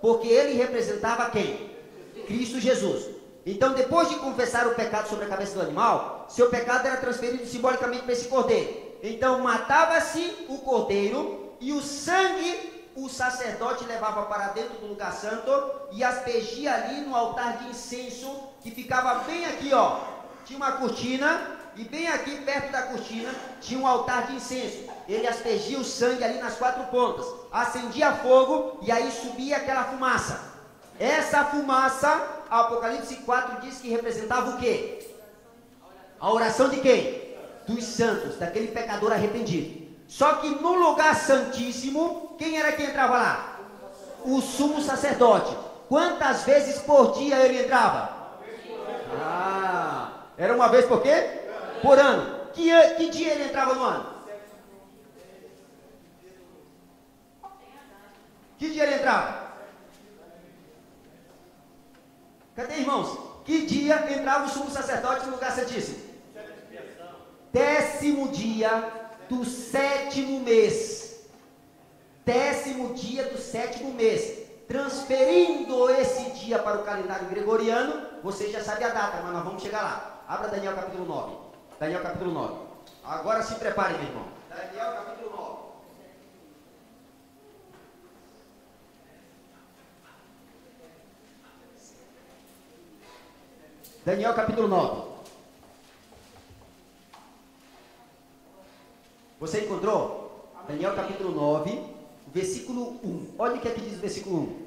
porque ele representava quem? Cristo Jesus. Então, depois de confessar o pecado sobre a cabeça do animal, seu pecado era transferido simbolicamente para esse cordeiro. Então, matava-se o cordeiro e o sangue o sacerdote levava para dentro do lugar santo e aspergia ali no altar de incenso, que ficava bem aqui, ó. Tinha uma cortina e bem aqui perto da cortina tinha um altar de incenso. Ele aspergia o sangue ali nas 4 pontas, acendia fogo e aí subia aquela fumaça. Essa fumaça, Apocalipse 4 diz que representava o quê? A oração de quem? Dos santos, daquele pecador arrependido. Só que no lugar santíssimo, quem era que entrava lá? O sumo sacerdote. Quantas vezes por dia ele entrava? Era uma vez por quê? Por ano. Que dia ele entrava no ano? Que dia ele entrava? Cadê, irmãos? Que dia entrava o sumo sacerdote no lugar santíssimo? 10º dia do 7º mês. 10º dia do 7º mês. Transferindo esse dia para o calendário gregoriano, você já sabe a data, mas nós vamos chegar lá. Abra Daniel capítulo 9. Daniel capítulo 9. Agora se prepare, meu irmão. Daniel capítulo 9. Daniel capítulo 9. Você encontrou? Daniel capítulo 9, versículo 1. Olha o que aqui diz o versículo 1.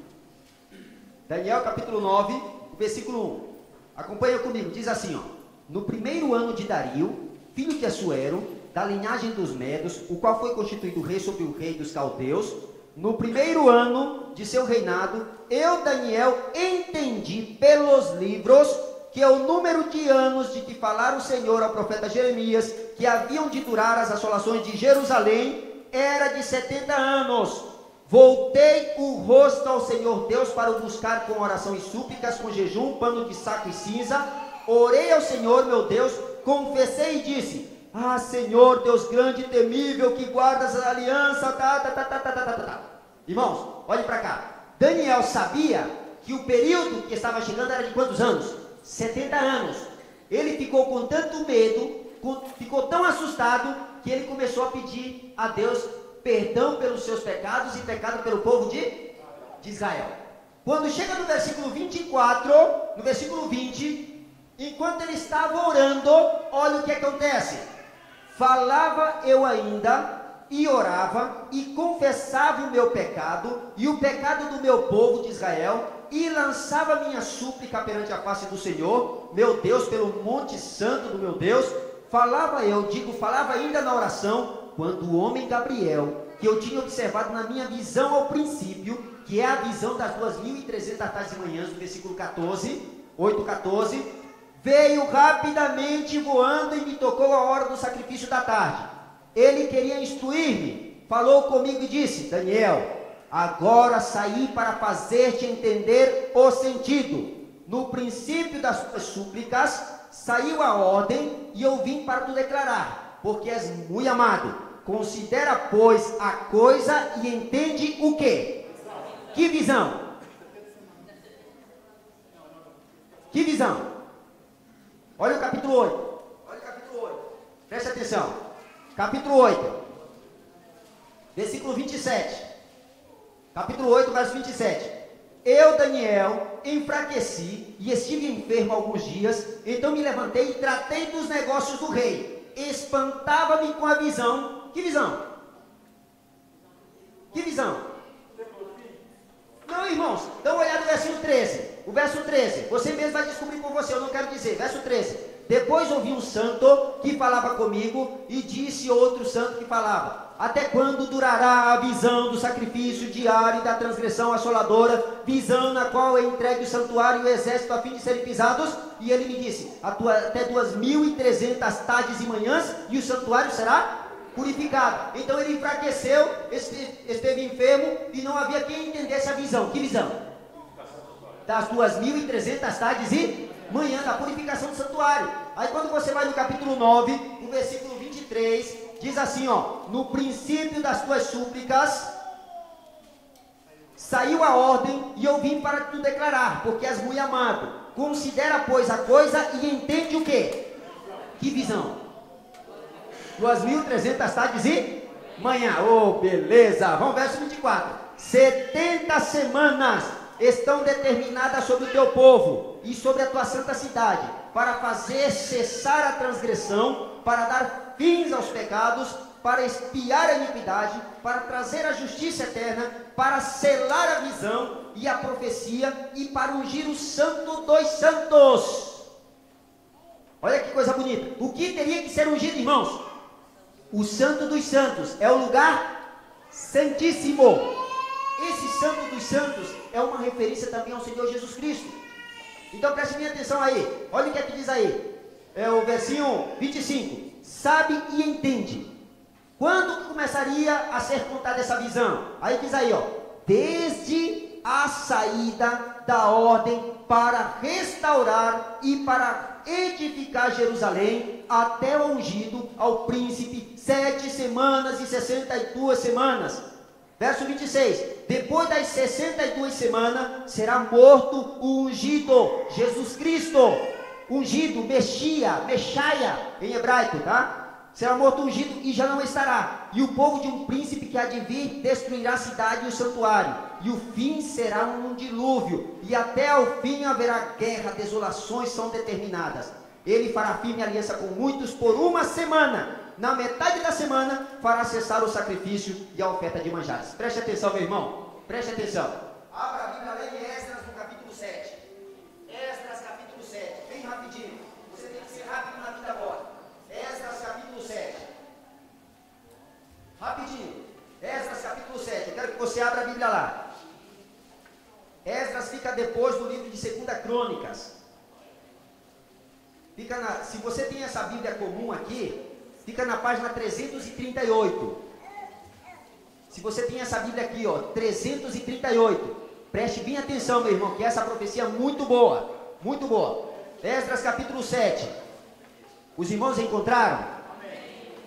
Daniel capítulo 9, versículo 1. Acompanha comigo, diz assim, ó. No primeiro ano de Dario, filho de Assuero, da linhagem dos Medos, o qual foi constituído rei sobre o rei dos caldeus, no primeiro ano de seu reinado, eu, Daniel, entendi pelos livros que o número de anos de que falara o Senhor ao profeta Jeremias, que haviam de durar as assolações de Jerusalém, era de 70 anos. Voltei o rosto ao Senhor Deus para o buscar com oração e súplicas, com jejum, pano de saco e cinza. Orei ao Senhor, meu Deus, confessei e disse: ah, Senhor, Deus grande e temível, que guardas a aliança, Irmãos, olhem para cá. Daniel sabia que o período que estava chegando era de quantos anos? 70 anos. Ele ficou com tanto medo, ficou tão assustado, que ele começou a pedir a Deus perdão pelos seus pecados e pecado pelo povo de Israel. Quando chega no versículo 24, no versículo 20, enquanto ele estava orando, olha o que acontece. Falava eu ainda e orava e confessava o meu pecado e o pecado do meu povo de Israel, e lançava minha súplica perante a face do Senhor, meu Deus, pelo monte santo do meu Deus. Falava ainda na oração, quando o homem Gabriel, que eu tinha observado na minha visão ao princípio, que é a visão das 2.300 tardes e manhãs, do versículo 14, 8:14, veio rapidamente voando e me tocou a hora do sacrifício da tarde. Ele queria instruir-me, falou comigo e disse: Daniel, agora saí para fazer-te entender o sentido. No princípio das tuas súplicas saiu a ordem, e eu vim para te declarar, porque és muito amado. Considera, pois, a coisa e entende o quê? Que visão? Que visão? Olha o capítulo 8. Olha o capítulo 8. Preste atenção. Capítulo 8. Versículo 27. Capítulo 8, verso 27. Eu, Daniel, enfraqueci e estive enfermo alguns dias, então me levantei e tratei dos negócios do rei. Espantava-me com a visão. Que visão? Que visão? Não, irmãos, dá uma olhada no versículo 13. O verso 13, você mesmo vai descobrir por você, eu não quero dizer. Verso 13. Depois ouvi um santo que falava comigo, e disse outro santo que falava: até quando durará a visão do sacrifício diário e da transgressão assoladora, visão na qual é entregue o santuário e o exército a fim de serem pisados? E ele me disse: até 2.300 tardes e manhãs, e o santuário será purificado. Então ele enfraqueceu, esteve enfermo, e não havia quem entendesse a visão. Que visão? Das 2.300 tardes e manhã, da purificação do santuário. Aí quando você vai no capítulo 9, no versículo 23, diz assim, ó: no princípio das tuas súplicas saiu a ordem e eu vim para te declarar, porque és muito amado. Considera, pois, a coisa e entende o quê? Que visão? 2.300 tardes e manhã. Oh, beleza. Vamos, verso 24. 70 semanas estão determinadas sobre o teu povo e sobre a tua santa cidade, para fazer cessar a transgressão, para dar fins aos pecados, para expiar a iniquidade, para trazer a justiça eterna, para selar a visão e a profecia, e para ungir o santo dos santos. Olha que coisa bonita. O que teria que ser ungido, irmãos? O santo dos santos é o lugar santíssimo. Esse santo dos santos é uma referência também ao Senhor Jesus Cristo. Então preste minha atenção aí. Olha o que é que diz aí. É o versinho 25. Sabe e entende. Quando que começaria a ser contada essa visão? Aí diz aí, ó: desde a saída da ordem para restaurar e para edificar Jerusalém, até o ungido ao príncipe, 7 semanas e 62 semanas. Verso 26, depois das 62 semanas, será morto o ungido, Jesus Cristo, ungido, Mexaia, em hebraico, tá? Será morto o ungido e já não estará. E o povo de um príncipe que há de vir destruirá a cidade e o santuário. E o fim será um dilúvio. E até ao fim haverá guerra, desolações são determinadas. Ele fará firme aliança com muitos por 1 semana. Na metade da semana fará cessar o sacrifício e a oferta de manjares. Preste atenção, meu irmão. Preste atenção. Abra a Bíblia, leia em Esdras no capítulo 7. Esdras capítulo 7. Bem rapidinho. Você tem que ser rápido na vida agora. Esdras capítulo 7. Rapidinho. Esdras capítulo 7. Eu quero que você abra a Bíblia lá. Esdras fica depois do livro de 2 Crônicas. Se você tem essa Bíblia comum aqui, fica na página 338. Se você tem essa Bíblia aqui, ó, 338. Preste bem atenção, meu irmão, que essa profecia é muito boa. Muito boa. Esdras capítulo 7. Os irmãos encontraram?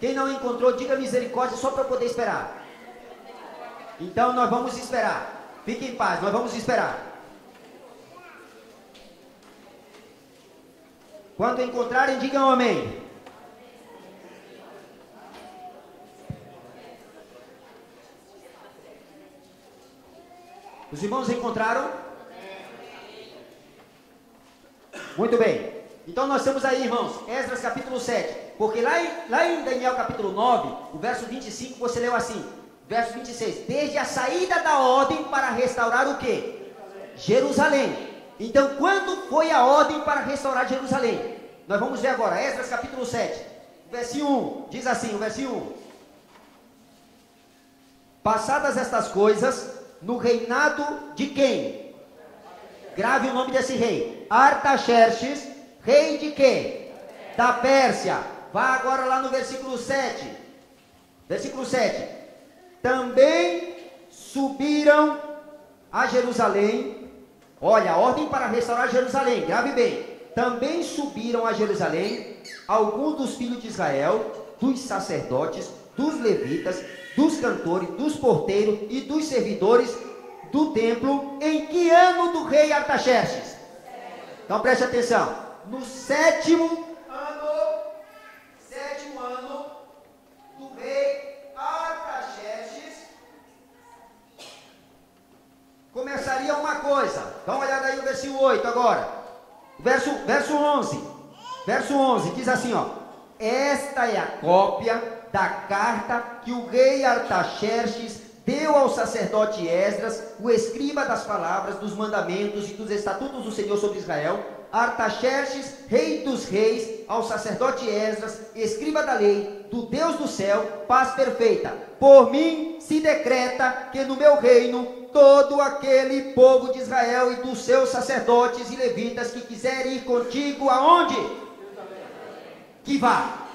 Quem não encontrou, diga misericórdia só para poder esperar. Então nós vamos esperar. Fique em paz, nós vamos esperar. Quando encontrarem, digam amém. Os irmãos encontraram? Muito bem. Então nós temos aí, irmãos, Esdras capítulo 7. Porque lá em Daniel capítulo 9, o verso 25, você leu assim. Verso 26. Desde a saída da ordem para restaurar o quê? Jerusalém. Então, quando foi a ordem para restaurar Jerusalém? Nós vamos ver agora, Esdras capítulo 7, versículo 1, diz assim, o versículo 1. Passadas estas coisas, no reinado de quem? Grave o nome desse rei. Artaxerxes, rei de quem? Da Pérsia. Vá agora lá no versículo 7. Versículo 7. Também subiram a Jerusalém. Olha, a ordem para restaurar Jerusalém, grave bem. Também subiram a Jerusalém alguns dos filhos de Israel, dos sacerdotes, dos levitas, dos cantores, dos porteiros e dos servidores do templo. Em que ano do rei Artaxerxes? Então preste atenção. No sétimo ano do rei Artaxerxes, começaria uma coisa. Dá uma olhada aí no versículo 8 agora. Verso 11. Verso 11 diz assim, ó: esta é a cópia da carta que o rei Artaxerxes deu ao sacerdote Esdras, o escriba das palavras, dos mandamentos e dos estatutos do Senhor sobre Israel. Artaxerxes, rei dos reis, ao sacerdote Esdras, escriba da lei, do Deus do céu, paz perfeita. Por mim se decreta que no meu reino todo aquele povo de Israel e dos seus sacerdotes e levitas que quiser ir contigo, aonde? Que vá.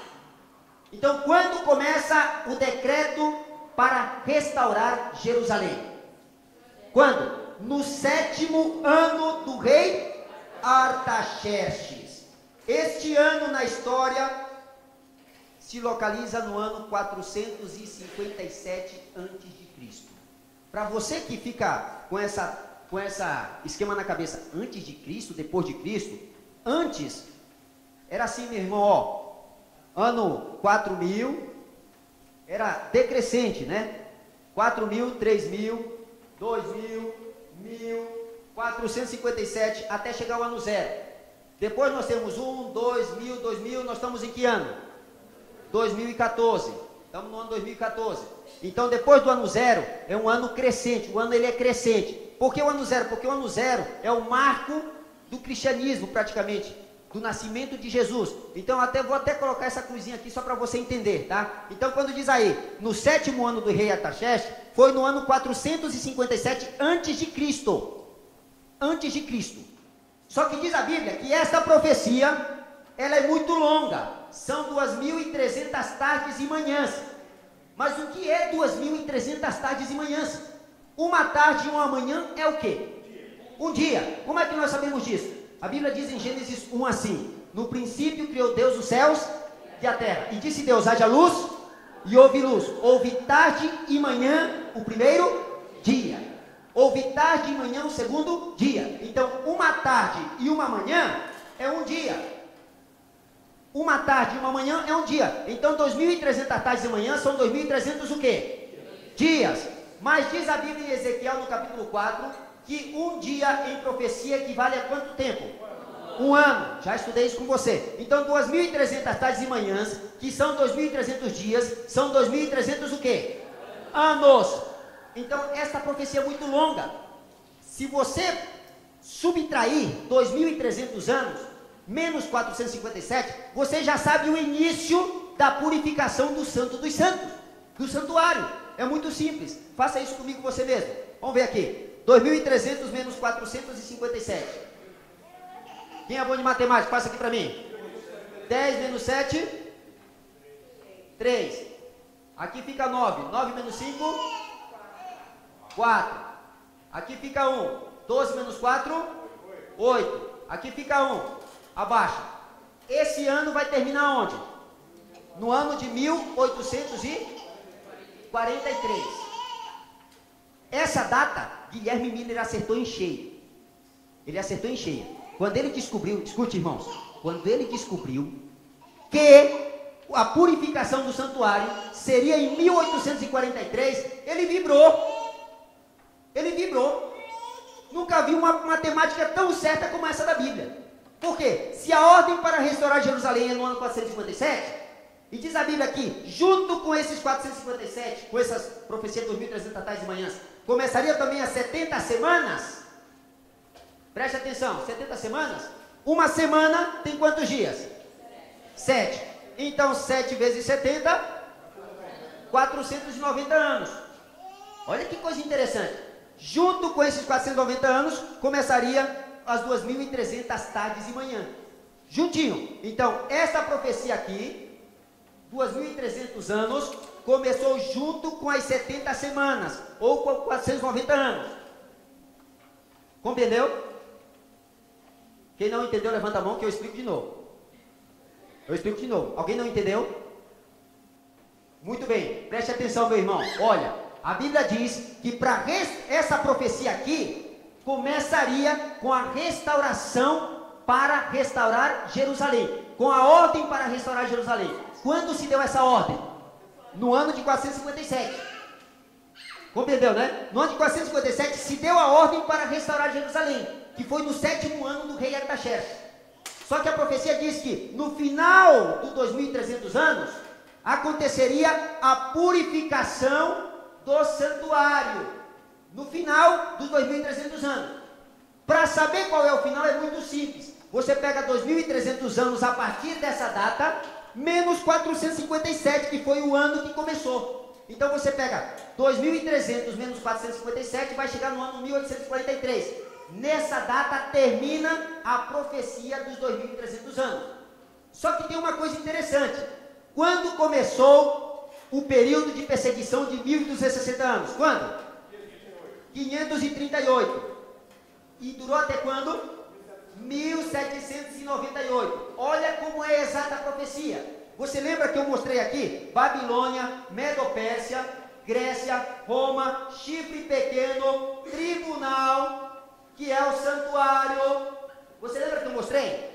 Então, quando começa o decreto para restaurar Jerusalém? Quando? No sétimo ano do rei Artaxerxes. Este ano na história se localiza no ano 457 a.C. Para você que fica com essa esquema na cabeça, antes de Cristo, depois de Cristo, antes, era assim, meu irmão, ó, ano 4000, era decrescente, né? 4.000, 3.000, 2.000, 1.000, 457, até chegar ao ano zero. Depois nós temos 1, 2.000, 2.000, nós estamos em que ano? 2014. Estamos no ano 2014. Então, depois do ano zero, é um ano crescente. O ano ele é crescente. Por que o ano zero? Porque o ano zero é o marco do cristianismo, praticamente, do nascimento de Jesus. Então, vou até colocar essa cruzinha aqui só para você entender, tá? Então, quando diz aí, no 7º ano do rei Artaxerxes, foi no ano 457 a.C. Antes de Cristo. Só que diz a Bíblia que essa profecia, ela é muito longa. São 2.300 tardes e manhãs. Mas o que é 2.300 tardes e manhãs? Uma tarde e uma manhã é o quê? Um dia. Como é que nós sabemos disso? A Bíblia diz em Gênesis 1 assim: no princípio criou Deus os céus e a terra. E disse Deus, haja luz, e houve luz. Houve tarde e manhã o primeiro dia. Houve tarde e manhã o segundo dia. Então, uma tarde e uma manhã é um dia. Uma tarde e uma manhã é um dia. Então, 2.300 tardes e manhã são 2.300 o quê? Dias. Mas diz a Bíblia em Ezequiel, no capítulo 4, que um dia em profecia equivale a quanto tempo? Um ano. Já estudei isso com você. Então, 2.300 tardes e manhãs, que são 2.300 dias, são 2.300 o quê? Anos. Então, essa profecia é muito longa. Se você subtrair 2.300 anos, menos 457, você já sabe o início da purificação do Santo dos Santos, do santuário. É muito simples. Faça isso comigo você mesmo. Vamos ver aqui. 2.300 menos 457. Quem é bom de matemática? Passa aqui para mim. 10 menos 7, 3. Aqui fica 9. 9 menos 5, 4. Aqui fica 1. 12 menos 4, 8. Aqui fica 1. Abaixa. Esse ano vai terminar onde? No ano de 1843. Essa data, Guilherme Miller acertou em cheio. Ele acertou em cheio. Quando ele descobriu, escute irmãos, quando ele descobriu que a purificação do santuário seria em 1843, ele vibrou. Ele vibrou. Nunca vi uma matemática tão certa como essa da Bíblia. Por quê? Se a ordem para restaurar Jerusalém é no ano 457, e diz a Bíblia aqui, junto com esses 457, com essas profecias de 2.300 tardes e manhãs, começaria também as 70 semanas. Preste atenção, 70 semanas. Uma semana tem quantos dias? 7. Então 7 vezes 70, 490 anos. Olha que coisa interessante. Junto com esses 490 anos, começaria as 2.300 tardes e manhã. Juntinho. Então, essa profecia aqui, 2.300 anos, começou junto com as 70 semanas, ou com 490 anos. Compreendeu? Quem não entendeu, levanta a mão que eu explico de novo. Eu explico de novo. Alguém não entendeu? Muito bem. Preste atenção, meu irmão. Olha, a Bíblia diz que para essa profecia aqui, começaria com a restauração para restaurar Jerusalém. Com a ordem para restaurar Jerusalém. Quando se deu essa ordem? No ano de 457. Compreendeu, né? No ano de 457 se deu a ordem para restaurar Jerusalém, que foi no 7º ano do rei Artaxerxes. Só que a profecia diz que no final dos 2.300 anos, aconteceria a purificação do santuário. No final dos 2.300 anos. Para saber qual é o final é muito simples. Você pega 2.300 anos a partir dessa data, menos 457, que foi o ano que começou. Então você pega 2.300 menos 457, vai chegar no ano 1843. Nessa data termina a profecia dos 2.300 anos. Só que tem uma coisa interessante. Quando começou o período de perseguição de 1.260 anos? Quando? 538. E durou até quando? 1798. Olha como é exata a profecia. Você lembra que eu mostrei aqui? Babilônia, Medo-Pérsia, Grécia, Roma, chifre pequeno, tribunal, que é o santuário. Você lembra que eu mostrei?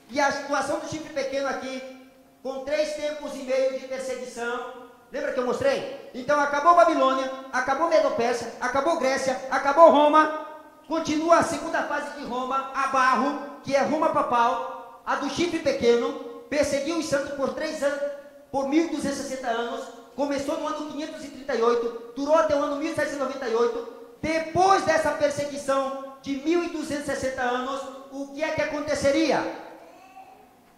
E a situação do chifre pequeno aqui, com 3 tempos e meio de perseguição. Lembra que eu mostrei? Então acabou Babilônia, acabou Medo-Pérsia, acabou Grécia, acabou Roma. Continua a segunda fase de Roma, a barro, que é Roma papal, a do chifre pequeno. Perseguiu os santos por 3 anos, por 1260 anos. Começou no ano 538, durou até o ano 1798. Depois dessa perseguição de 1260 anos, o que é que aconteceria?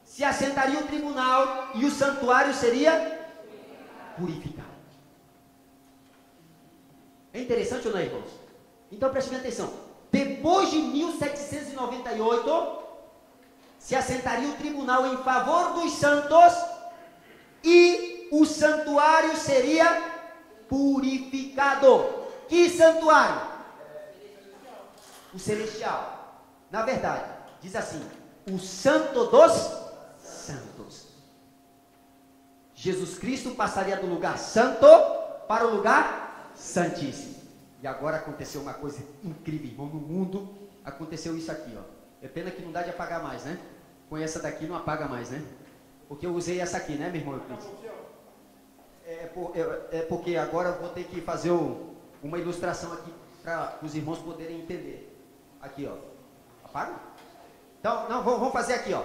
Se assentaria o tribunal e o santuário seria purificado. É interessante ou não, irmãos? Então preste bem atenção. Depois de 1798, se assentaria o tribunal em favor dos santos e o santuário seria purificado. Que santuário? O celestial. Na verdade, diz assim: o santo dos santos. Jesus Cristo passaria do lugar santo para o lugar santíssimo. E agora aconteceu uma coisa incrível, irmão, no mundo aconteceu isso aqui, ó. É pena que não dá de apagar mais, né? Com essa daqui não apaga mais, né? Porque eu usei essa aqui, né, meu irmão Euclides? É porque agora eu vou ter que fazer uma ilustração aqui para os irmãos poderem entender. Aqui, ó. Apaga? Então, não, vamos fazer aqui, ó.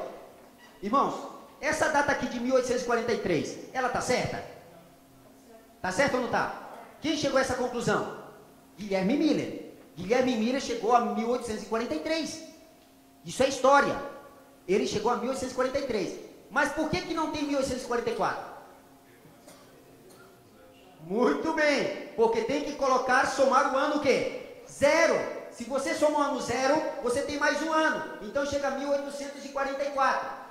Irmãos, essa data aqui de 1843, ela tá certa? Tá certa ou não tá? Quem chegou a essa conclusão? Guilherme Miller. Guilherme Miller chegou a 1843. Isso é história. Ele chegou a 1843. Mas por que não tem 1844? Muito bem. Porque tem que somar o ano o quê? 0. Se você soma o ano 0, você tem mais um ano. Então chega a 1844.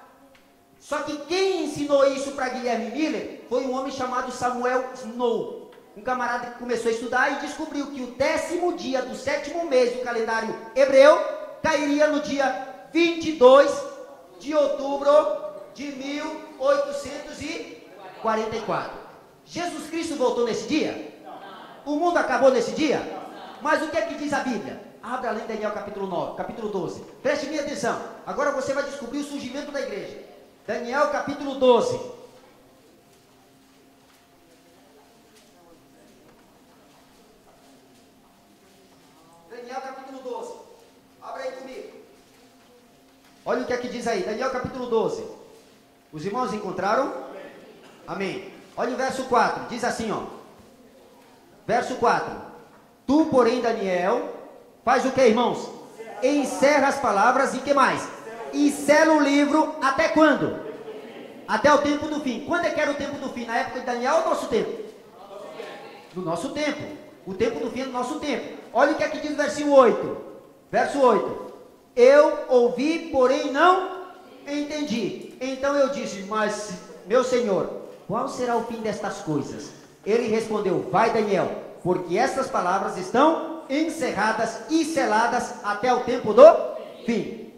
Só que quem ensinou isso para Guilherme Miller foi um homem chamado Samuel Snow. Um camarada que começou a estudar e descobriu que o 10º dia do 7º mês do calendário hebreu cairia no dia 22 de outubro de 1844. Jesus Cristo voltou nesse dia? O mundo acabou nesse dia? Mas o que é que diz a Bíblia? Abra lá em Daniel capítulo 9, capítulo 12. Preste minha atenção. Agora você vai descobrir o surgimento da igreja. Daniel capítulo 12. Daniel capítulo 12. Abra aí comigo. Olha o que é que diz aí. Daniel capítulo 12. Os irmãos encontraram? Amém. Olha o verso 4. Diz assim, ó. Verso 4. Tu, porém, Daniel, faz o que, irmãos? Encerra as palavras e que mais? E sela o livro até quando? Até o tempo do fim. Quando é que era o tempo do fim? Na época de Daniel ou no nosso tempo? No nosso tempo. O tempo do fim é no nosso tempo. Olha o que é que diz o versículo 8. Verso 8. Eu ouvi, porém não entendi. Então eu disse, mas, meu Senhor, qual será o fim destas coisas? Ele respondeu, vai, Daniel, porque essas palavras estão encerradas e seladas até o tempo do fim.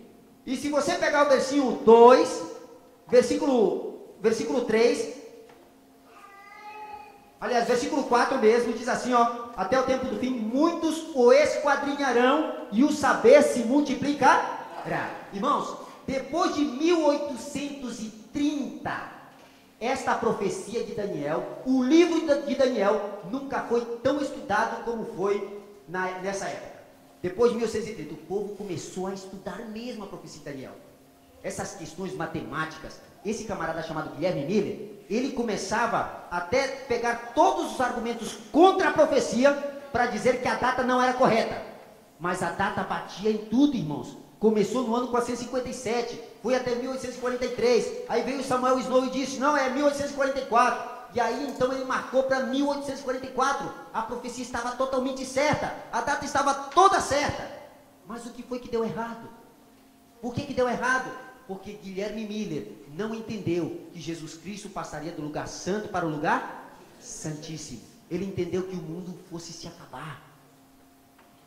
E se você pegar o versículo 2, versículo 3, aliás, versículo 4 mesmo, diz assim, ó, até o tempo do fim, muitos o esquadrinharão e o saber se multiplicará. Irmãos, depois de 1830, esta profecia de Daniel, o livro de Daniel, nunca foi tão estudado como foi nessa época. Depois de 1830, o povo começou a estudar mesmo a profecia de Daniel. Essas questões matemáticas, esse camarada chamado Guilherme Miller, ele começava até pegar todos os argumentos contra a profecia para dizer que a data não era correta. Mas a data batia em tudo, irmãos. Começou no ano 457, foi até 1843. Aí veio Samuel Snow e disse, não, é 1844. E aí então ele marcou para 1844. A profecia estava totalmente certa. A data estava toda certa. Mas o que foi que deu errado? Por que deu errado? Porque Guilherme Miller não entendeu que Jesus Cristo passaria do lugar santo para o lugar santíssimo. Ele entendeu que o mundo fosse se acabar.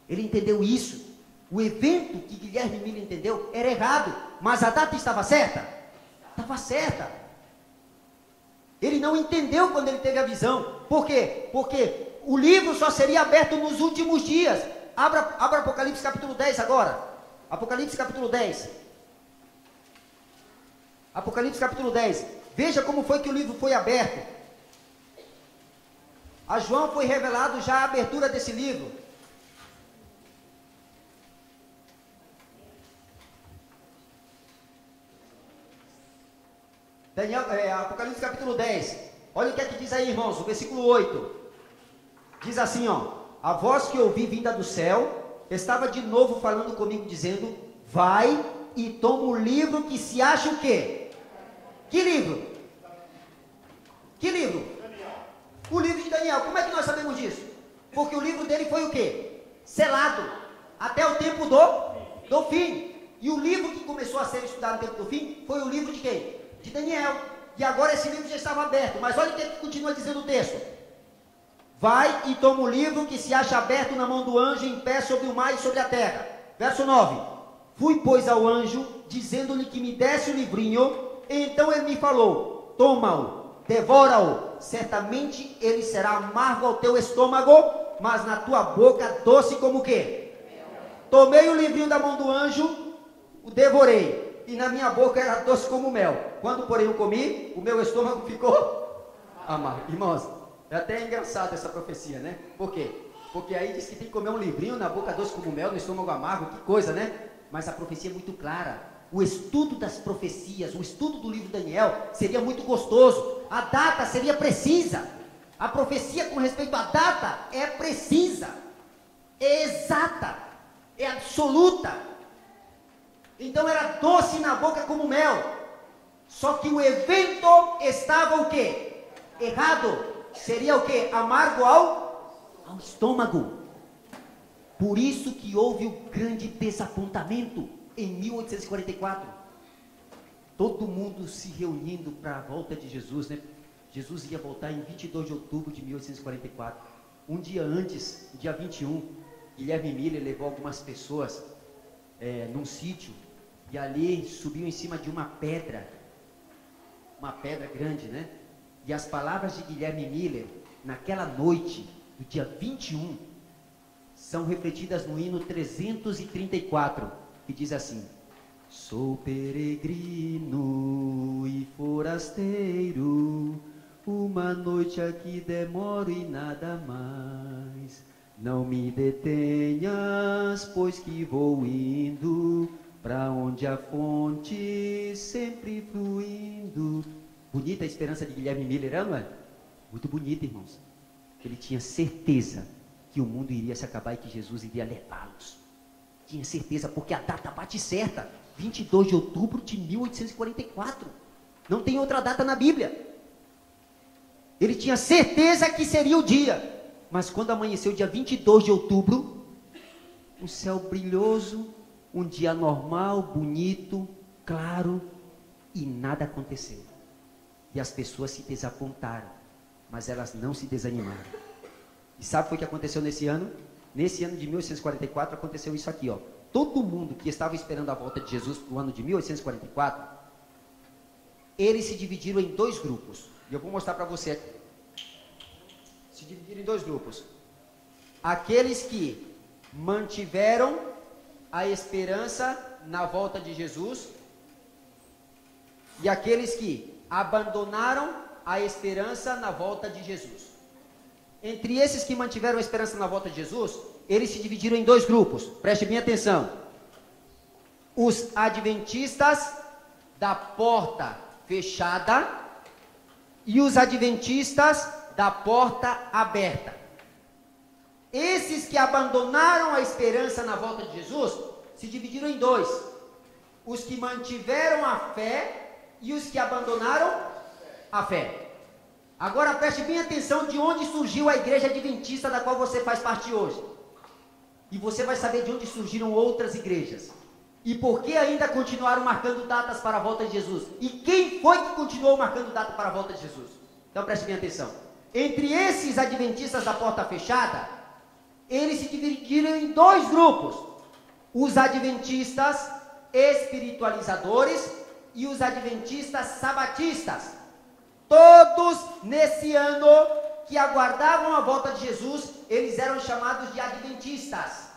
Ele entendeu isso. O evento que Guilherme Miller entendeu era errado, mas a data estava certa? Estava certa. Ele não entendeu quando ele teve a visão. Por quê? Porque o livro só seria aberto nos últimos dias. Abra Apocalipse capítulo 10 agora. Apocalipse capítulo 10. Apocalipse capítulo 10. Veja como foi que o livro foi aberto. A João foi revelado já a abertura desse livro. Apocalipse capítulo 10. Olha o que é que diz aí, irmãos, o versículo 8. Diz assim, ó: a voz que ouvi vinda do céu estava de novo falando comigo, dizendo: vai e toma o livro que se acha o quê? Que livro? Que livro? O livro de Daniel. Como é que nós sabemos disso? Porque o livro dele foi o quê? Selado até o tempo do fim. E o livro que começou a ser estudado no tempo do fim foi o livro de quem? De Daniel. E agora esse livro já estava aberto. Mas olha o que continua dizendo o texto: vai e toma o livro que se acha aberto na mão do anjo em pé sobre o mar e sobre a terra. Verso 9. Fui, pois, ao anjo, dizendo-lhe que me desse o livrinho. Então ele me falou: toma-o, devora-o. Certamente ele será amargo ao teu estômago, mas na tua boca doce como o quê? Tomei o livrinho da mão do anjo, o devorei, e na minha boca era doce como mel. Quando, porém, eu comi, o meu estômago ficou amargo. Irmãos, é até engraçado essa profecia, né? Por quê? Porque aí diz que tem que comer um livrinho na boca doce como mel, no estômago amargo, que coisa, né? Mas a profecia é muito clara. O estudo das profecias, o estudo do livro de Daniel seria muito gostoso. A data seria precisa. A profecia com respeito à data é precisa, é exata, é absoluta. Então era doce na boca como mel. Só que o evento estava o quê? Errado. Seria o quê? Amargo ao estômago. Por isso que houve o grande desapontamento em 1844. Todo mundo se reunindo para a volta de Jesus, né? Jesus ia voltar em 22 de outubro de 1844. Um dia antes, dia 21, Guilherme Miller levou algumas pessoas num sítio, e ali subiu em cima de uma pedra grande, né? E as palavras de Guilherme Miller, naquela noite, do dia 21, são refletidas no hino 334, que diz assim: sou peregrino e forasteiro, uma noite aqui demoro e nada mais. Não me detenhas, pois que vou indo para onde a fonte sempre fluindo. Bonita a esperança de Guilherme Miller, não é? Muito bonita, irmãos. Ele tinha certeza que o mundo iria se acabar e que Jesus iria levá-los. Tinha certeza, porque a data bate certa, 22 de outubro de 1844. Não tem outra data na Bíblia. Ele tinha certeza que seria o dia. Mas quando amanheceu dia 22 de outubro, um céu brilhoso, um dia normal, bonito, claro, e nada aconteceu. E as pessoas se desapontaram, mas elas não se desanimaram. E sabe o que aconteceu nesse ano? Nesse ano de 1844 aconteceu isso aqui, ó. Todo mundo que estava esperando a volta de Jesus para o ano de 1844, eles se dividiram em dois grupos. E eu vou mostrar para você aqui. Se dividiram em dois grupos. Aqueles que mantiveram a esperança na volta de Jesus, e aqueles que abandonaram a esperança na volta de Jesus. Entre esses que mantiveram a esperança na volta de Jesus, eles se dividiram em dois grupos. Preste bem atenção. Os adventistas da porta fechada e os adventistas da porta aberta. Esses que abandonaram a esperança na volta de Jesus se dividiram em dois: os que mantiveram a fé e os que abandonaram a fé. Agora preste bem atenção de onde surgiu a igreja adventista da qual você faz parte hoje. E você vai saber de onde surgiram outras igrejas. E por que ainda continuaram marcando datas para a volta de Jesus. E quem foi que continuou marcando data para a volta de Jesus? Então preste bem atenção. Entre esses adventistas da porta fechada, eles se dividiram em dois grupos. os adventistas espiritualizadores e os adventistas sabatistas. Todos nesse ano que aguardavam a volta de Jesus, eles eram chamados de adventistas.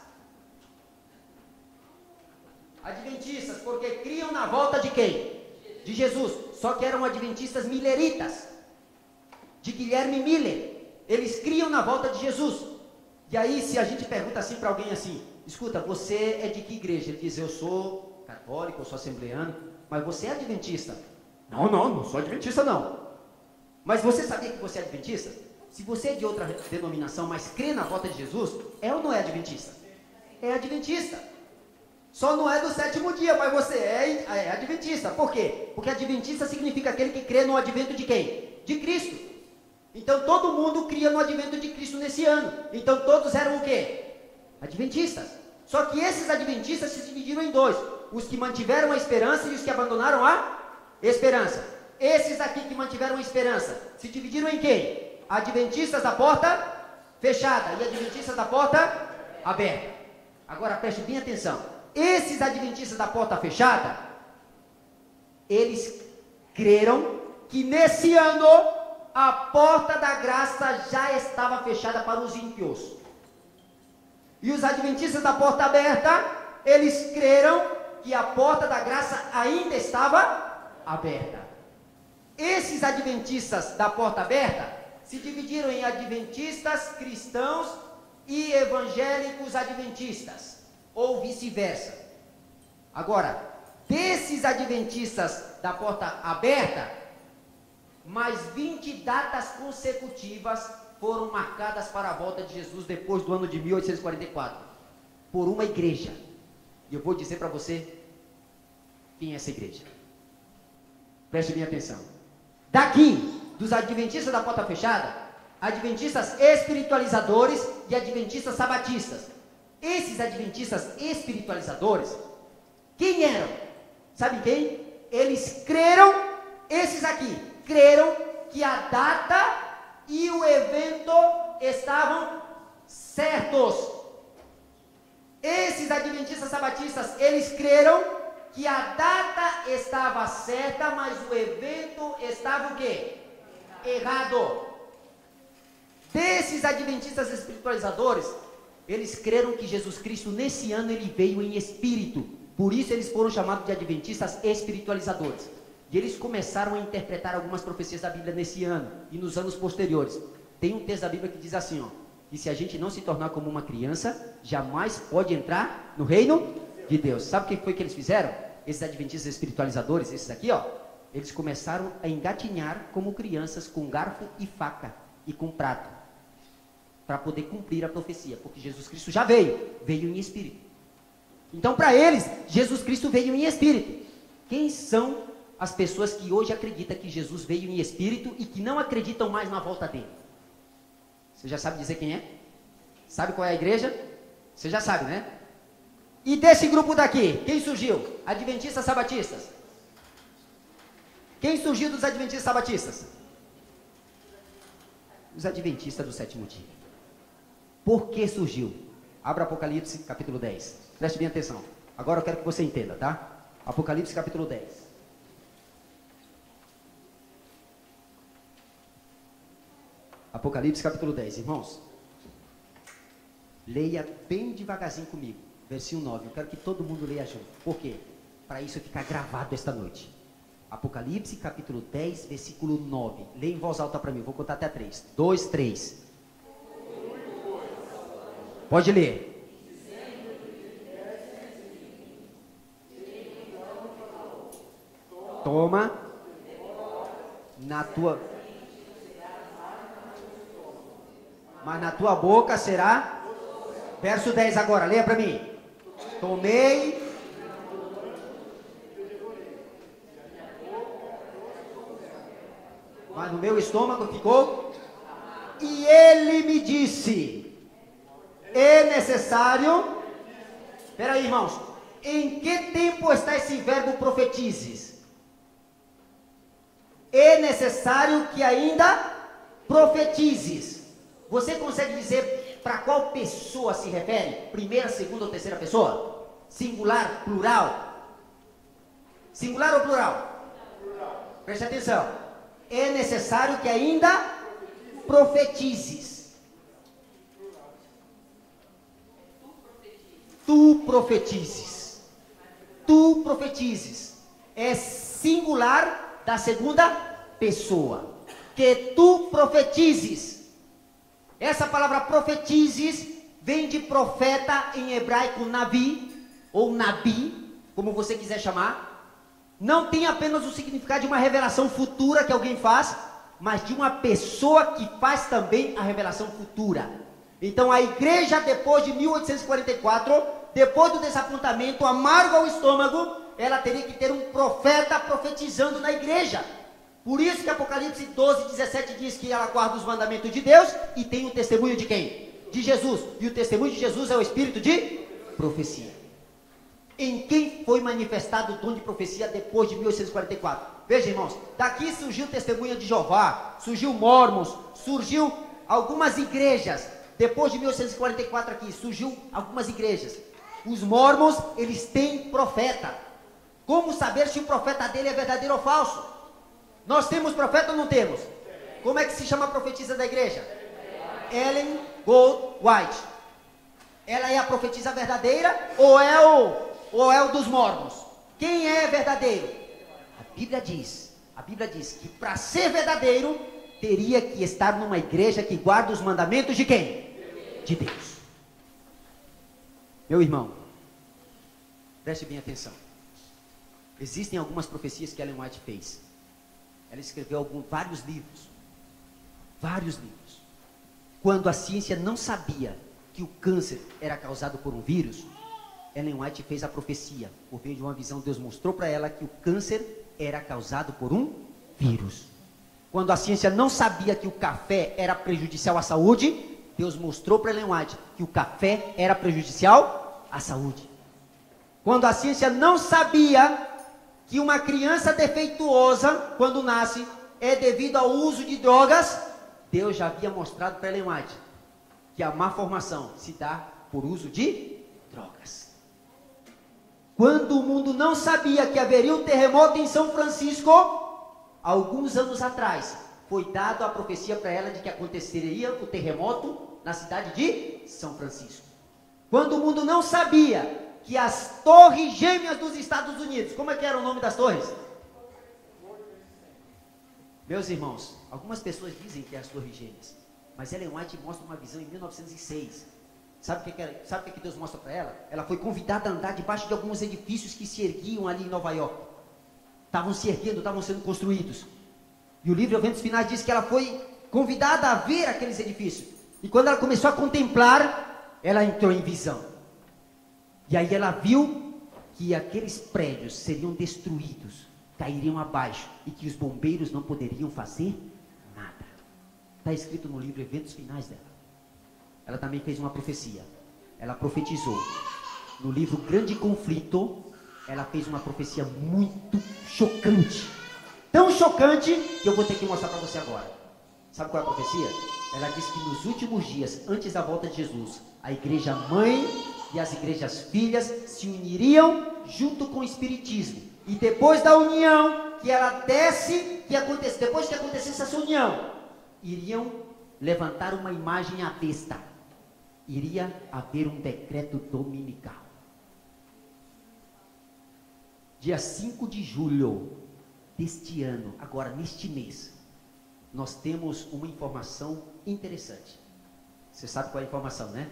Adventistas, porque criam na volta de quem? De Jesus. Só que eram adventistas milleritas, de Guilherme Miller. Eles criam na volta de Jesus. E aí, se a gente pergunta assim para alguém assim, escuta, você é de que igreja? Ele diz, eu sou católico, eu sou assembleano, mas você é adventista? Não sou adventista não. Mas você sabia que você é adventista? Se você é de outra denominação, mas crê na volta de Jesus, é ou não é adventista? É adventista. Só não é do sétimo dia, mas você é adventista. Por quê? Porque adventista significa aquele que crê no advento de quem? De Cristo. Então todo mundo cria no advento de Cristo nesse ano. Então todos eram o quê? Adventistas. Só que esses adventistas se dividiram em dois. Os que mantiveram a esperança e os que abandonaram a esperança. Esses aqui que mantiveram a esperança se dividiram em quem? Adventistas da porta fechada e adventistas da porta aberta. Agora preste bem atenção. Esses adventistas da porta fechada, eles creram que nesse ano a porta da graça já estava fechada para os ímpios. E os adventistas da porta aberta, eles creram que a porta da graça ainda estava aberta. Esses adventistas da porta aberta se dividiram em adventistas cristãos e evangélicos adventistas, ou vice-versa. Agora, desses adventistas da porta aberta, mais 20 datas consecutivas foram marcadas para a volta de Jesus depois do ano de 1844, por uma igreja. E eu vou dizer para você quem é essa igreja. Preste bem atenção. Daqui, dos adventistas da porta fechada, adventistas espiritualizadores e adventistas sabatistas. Esses adventistas espiritualizadores, quem eram? Sabe quem? Eles creram, esses aqui, creram que a data e o evento estavam certos. Esses adventistas sabatistas, eles creram que a data estava certa, mas o evento estava o quê? Errado. Desses adventistas espiritualizadores, eles creram que Jesus Cristo nesse ano ele veio em espírito. Por isso eles foram chamados de adventistas espiritualizadores. E eles começaram a interpretar algumas profecias da Bíblia nesse ano e nos anos posteriores. Tem um texto da Bíblia que diz assim, ó, que se a gente não se tornar como uma criança, jamais pode entrar no reino de Deus. Sabe o que foi que eles fizeram? Esses adventistas espiritualizadores, esses aqui, ó, eles começaram a engatinhar como crianças com garfo e faca e com prato, para poder cumprir a profecia, porque Jesus Cristo já veio em espírito. Então, para eles, Jesus Cristo veio em espírito. Quem são as pessoas que hoje acreditam que Jesus veio em espírito e que não acreditam mais na volta dele? Você já sabe dizer quem é? Sabe qual é a igreja? Você já sabe, né? E desse grupo daqui, quem surgiu? Adventistas sabatistas. Quem surgiu dos adventistas sabatistas? Os adventistas do sétimo dia. Por que surgiu? Abra Apocalipse capítulo 10. Preste bem atenção. Agora eu quero que você entenda, tá? Apocalipse capítulo 10. Apocalipse capítulo 10, irmãos. Leia bem devagarzinho comigo. Versículo 9. Eu quero que todo mundo leia junto. Por quê? Para isso ficar gravado esta noite. Apocalipse capítulo 10, versículo 9. Leia em voz alta para mim. Vou contar até 3. 2, 3. Pode ler. Toma na tua, mas na tua boca será. Verso 10 agora, leia para mim. Tomei. Mas no meu estômago ficou. E ele me disse: é necessário. Espera aí, irmãos. Em que tempo está esse verbo profetizes? É necessário que ainda profetizes. Você consegue dizer para qual pessoa se refere? Primeira, segunda ou terceira pessoa? Singular, plural. Singular ou plural? Preste atenção. É necessário que ainda profetizes. Tu profetizes. Tu profetizes. É singular da segunda pessoa. Que tu profetizes. Essa palavra profetizes vem de profeta em hebraico navi, ou nabi, como você quiser chamar. Não tem apenas o significado de uma revelação futura que alguém faz, mas de uma pessoa que faz também a revelação futura. Então a igreja, depois de 1844, depois do desapontamento amargo ao estômago, ela teria que ter um profeta profetizando na igreja. Por isso que Apocalipse 12, 17 diz que ela guarda os mandamentos de Deus e tem o testemunho de quem? De Jesus. E o testemunho de Jesus é o espírito de profecia. Em quem foi manifestado o dom de profecia depois de 1844? Veja, irmãos, daqui surgiu testemunha de Jeová, surgiu Mormons, surgiu algumas igrejas. Depois de 1844 aqui, surgiu algumas igrejas. Os Mormons, eles têm profeta. Como saber se o profeta dele é verdadeiro ou falso? Nós temos profeta ou não temos? Como é que se chama a profetisa da igreja? Ellen Gold White. Ela é a profetisa verdadeira ou é o dos Mormons? Quem é verdadeiro? A Bíblia diz que para ser verdadeiro, teria que estar numa igreja que guarda os mandamentos de quem? De Deus. Meu irmão, preste bem atenção. Existem algumas profecias que Ellen White fez. Ela escreveu vários livros. Quando a ciência não sabia que o câncer era causado por um vírus, Ellen White fez a profecia. Por meio de uma visão, Deus mostrou para ela que o câncer era causado por um vírus. Quando a ciência não sabia que o café era prejudicial à saúde, Deus mostrou para Ellen White que o café era prejudicial à saúde. Quando a ciência não sabia que uma criança defeituosa, quando nasce, é devido ao uso de drogas, Deus já havia mostrado para Ellen White que a má formação se dá por uso de drogas. Quando o mundo não sabia que haveria um terremoto em São Francisco, alguns anos atrás, foi dada a profecia para ela de que aconteceria o terremoto na cidade de São Francisco. Quando o mundo não sabia que as torres gêmeas dos Estados Unidos, como é que era o nome das torres? Meus irmãos, algumas pessoas dizem que é as torres gêmeas, mas Ellen White mostra uma visão em 1906. Sabe o que Deus mostra para ela? Ela foi convidada a andar debaixo de alguns edifícios que se erguiam ali em Nova York. Estavam se erguendo, estavam sendo construídos. E o livro Eventos Finais diz que ela foi convidada a ver aqueles edifícios. E quando ela começou a contemplar, ela entrou em visão. E aí ela viu que aqueles prédios seriam destruídos, cairiam abaixo, e que os bombeiros não poderiam fazer nada. Está escrito no livro Eventos Finais dela. Ela também fez uma profecia. Ela profetizou. No livro Grande Conflito, ela fez uma profecia muito chocante. Tão chocante que eu vou ter que mostrar para você agora. Sabe qual é a profecia? Ela diz que nos últimos dias, antes da volta de Jesus, a igreja mãe e as igrejas filhas se uniriam junto com o Espiritismo. E depois da união, depois que acontecesse essa união, iriam levantar uma imagem à besta. Iria haver um decreto dominical. Dia 5 de julho deste ano, agora neste mês, nós temos uma informação interessante. Você sabe qual é a informação, né?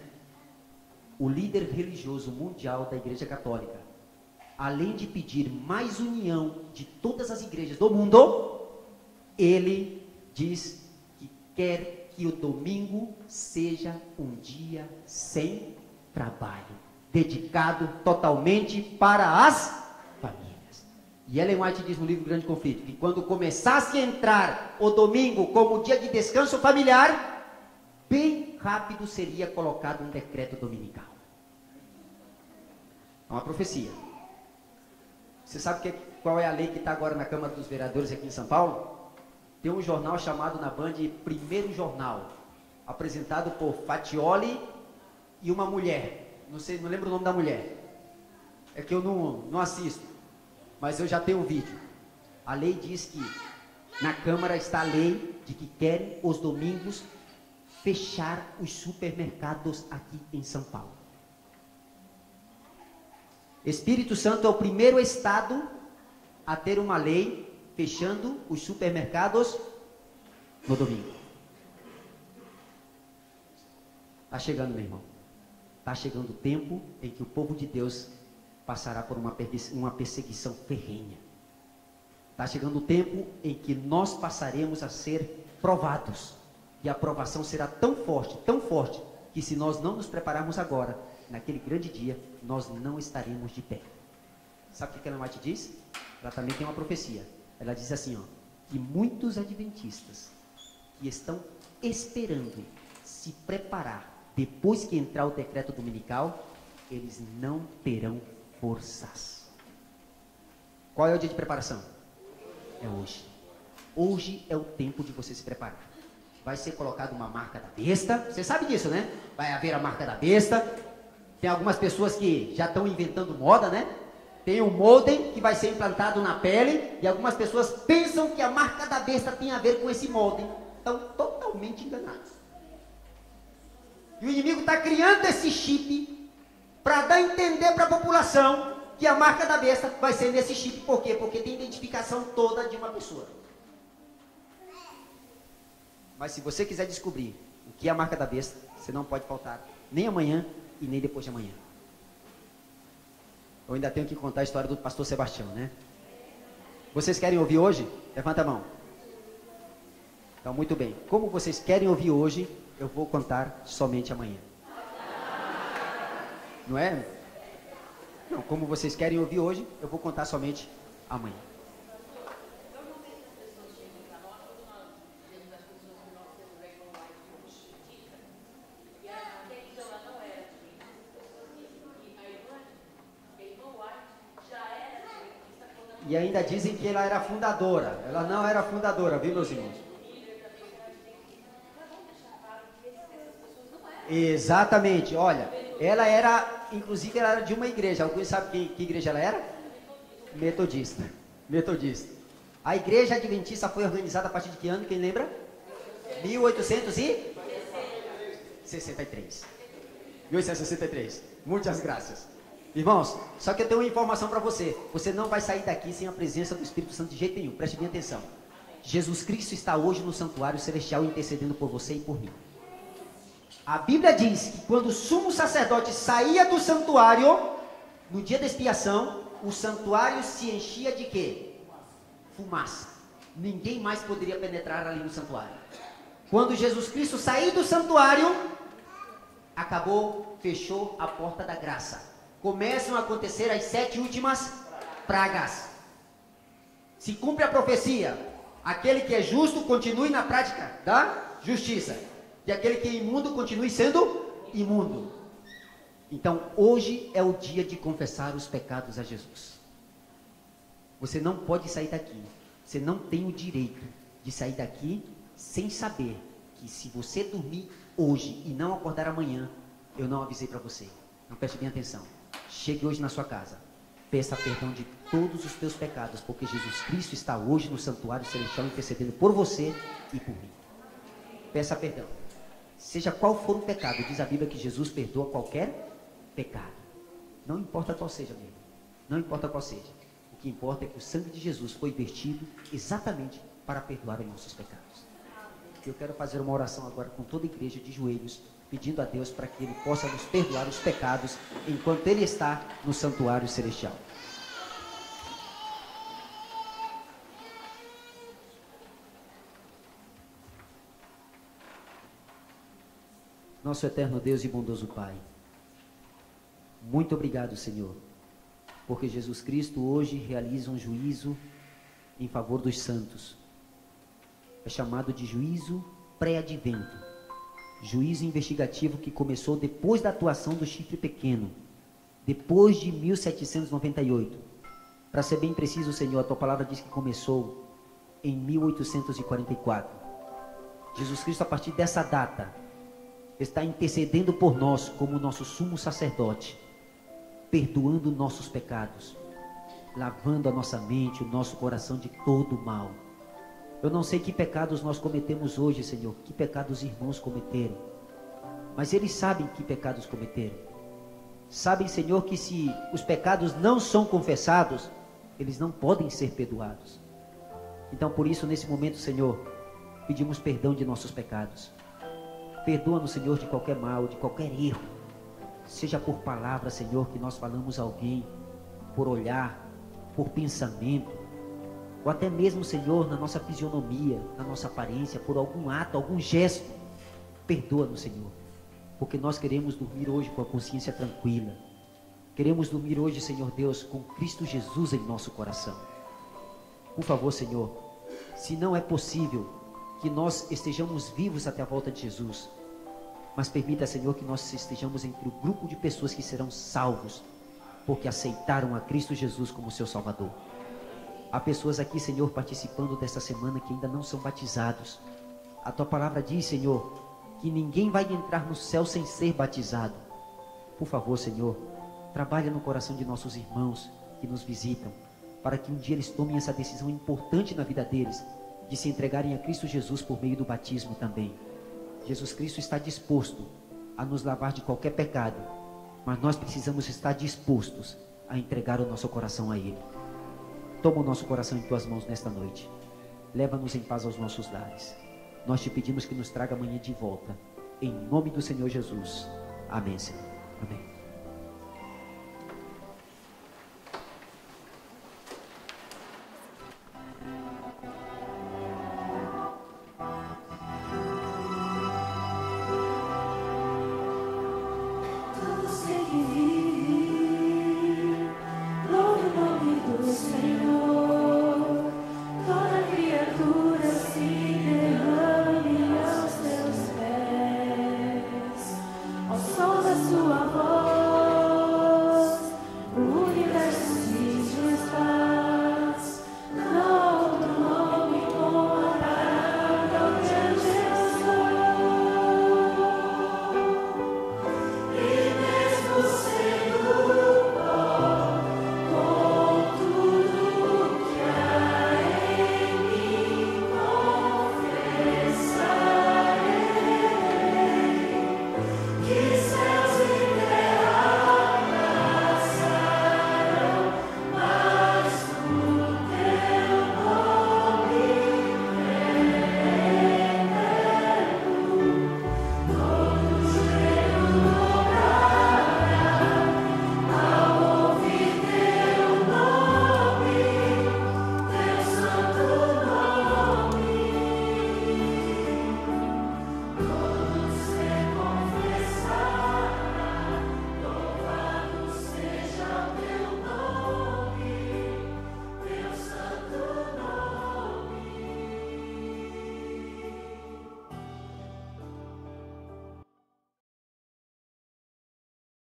O líder religioso mundial da Igreja Católica, além de pedir mais união de todas as igrejas do mundo, ele diz que quer que o domingo seja um dia sem trabalho, dedicado totalmente para as famílias. E Ellen White diz no livro Grande Conflito que quando começasse a entrar o domingo como dia de descanso familiar, bem rápido seria colocado um decreto dominical. É uma profecia. Você sabe qual é a lei que está agora na Câmara dos Vereadores aqui em São Paulo? Tem um jornal chamado na Band Primeiro Jornal, apresentado por Fatioli e uma mulher. Não lembro o nome da mulher. É que eu não assisto, mas eu já tenho um vídeo. A lei diz que na Câmara está a lei de que querem os domingos fechar os supermercados aqui em São Paulo. Espírito Santo é o primeiro estado a ter uma lei fechando os supermercados no domingo. Está chegando, meu irmão. Está chegando o tempo em que o povo de Deus passará por uma perseguição ferrenha. Está chegando o tempo em que nós passaremos a ser provados. E a provação será tão forte, que se nós não nos prepararmos agora, naquele grande dia, nós não estaremos de pé. Sabe o que ela mais te diz? Ela também tem uma profecia. Ela diz assim, ó, que muitos adventistas que estão esperando se preparar depois que entrar o decreto dominical, eles não terão forças. Qual é o dia de preparação? É hoje. Hoje é o tempo de você se preparar. Vai ser colocada uma marca da besta. Você sabe disso, né? Vai haver a marca da besta. Tem algumas pessoas que já estão inventando moda, né? Tem um molden que vai ser implantado na pele. E algumas pessoas pensam que a marca da besta tem a ver com esse molden. Estão totalmente enganados. E o inimigo está criando esse chip para dar a entender para a população que a marca da besta vai ser nesse chip. Por quê? Porque tem identificação toda de uma pessoa. Mas se você quiser descobrir o que é a marca da besta, você não pode faltar nem amanhã e nem depois de amanhã. Eu ainda tenho que contar a história do pastor Sebastião, né? Vocês querem ouvir hoje? Levanta a mão. Então, muito bem. Como vocês querem ouvir hoje, eu vou contar somente amanhã. Não é? Não, como vocês querem ouvir hoje, eu vou contar somente amanhã. E ainda dizem que ela era fundadora. Ela não era fundadora, viu, meus irmãos? Exatamente, olha, ela era, inclusive ela era de uma igreja. Alguém sabe que igreja ela era? Metodista. Metodista. A igreja adventista foi organizada a partir de que ano? Quem lembra? 1863. 1863. Muitas graças. Irmãos, só que eu tenho uma informação para você. Você não vai sair daqui sem a presença do Espírito Santo de jeito nenhum. Preste bem atenção. Jesus Cristo está hoje no santuário celestial intercedendo por você e por mim. A Bíblia diz que quando o sumo sacerdote saía do santuário, no dia da expiação, o santuário se enchia de quê? Fumaça. Ninguém mais poderia penetrar ali no santuário. Quando Jesus Cristo saiu do santuário, acabou, fechou a porta da graça. Começam a acontecer as 7 últimas pragas. Se cumpre a profecia, aquele que é justo continue na prática da justiça. E aquele que é imundo continue sendo imundo. Então, hoje é o dia de confessar os pecados a Jesus. Você não pode sair daqui. Você não tem o direito de sair daqui sem saber que se você dormir hoje e não acordar amanhã, eu não avisei para você. Então, preste bem atenção. Chegue hoje na sua casa. Peça perdão de todos os teus pecados, porque Jesus Cristo está hoje no santuário celestial intercedendo por você e por mim. Peça perdão. Seja qual for o pecado, diz a Bíblia que Jesus perdoa qualquer pecado. Não importa qual seja, meu irmão. Não importa qual seja. O que importa é que o sangue de Jesus foi vertido exatamente para perdoar os nossos pecados. Eu quero fazer uma oração agora com toda a igreja de joelhos, pedindo a Deus para que Ele possa nos perdoar os pecados enquanto Ele está no santuário celestial. Nosso eterno Deus e bondoso Pai, muito obrigado, Senhor, porque Jesus Cristo hoje realiza um juízo em favor dos santos. É chamado de juízo pré-advento, juízo investigativo que começou depois da atuação do chifre pequeno, depois de 1798. Para ser bem preciso, Senhor, a Tua palavra diz que começou em 1844. Jesus Cristo, a partir dessa data, está intercedendo por nós como nosso sumo sacerdote. perdoando nossos pecados, lavando a nossa mente, o nosso coração de todo o mal. Eu não sei que pecados nós cometemos hoje, Senhor, que pecados os irmãos cometeram, mas eles sabem que pecados cometeram. Sabem, Senhor, que se os pecados não são confessados, eles não podem ser perdoados. Então, por isso, nesse momento, Senhor, pedimos perdão de nossos pecados. Perdoa-nos, Senhor, de qualquer mal, de qualquer erro, seja por palavra, Senhor, que nós falamos a alguém, por olhar, por pensamento, ou até mesmo, Senhor, na nossa fisionomia, na nossa aparência, por algum ato, algum gesto. Perdoa-nos, Senhor, porque nós queremos dormir hoje com a consciência tranquila. Queremos dormir hoje, Senhor Deus, com Cristo Jesus em nosso coração. Por favor, Senhor, se não é possível que nós estejamos vivos até a volta de Jesus, mas permita, Senhor, que nós estejamos entre o grupo de pessoas que serão salvos, porque aceitaram a Cristo Jesus como seu Salvador. Há pessoas aqui, Senhor, participando desta semana que ainda não são batizados. A Tua palavra diz, Senhor, que ninguém vai entrar no céu sem ser batizado. Por favor, Senhor, trabalha no coração de nossos irmãos que nos visitam, para que um dia eles tomem essa decisão importante na vida deles, de se entregarem a Cristo Jesus por meio do batismo também. Jesus Cristo está disposto a nos lavar de qualquer pecado, mas nós precisamos estar dispostos a entregar o nosso coração a Ele. Toma o nosso coração em Tuas mãos nesta noite. Leva-nos em paz aos nossos lares. Nós Te pedimos que nos traga amanhã de volta. Em nome do Senhor Jesus. Amém, Senhor. Amém.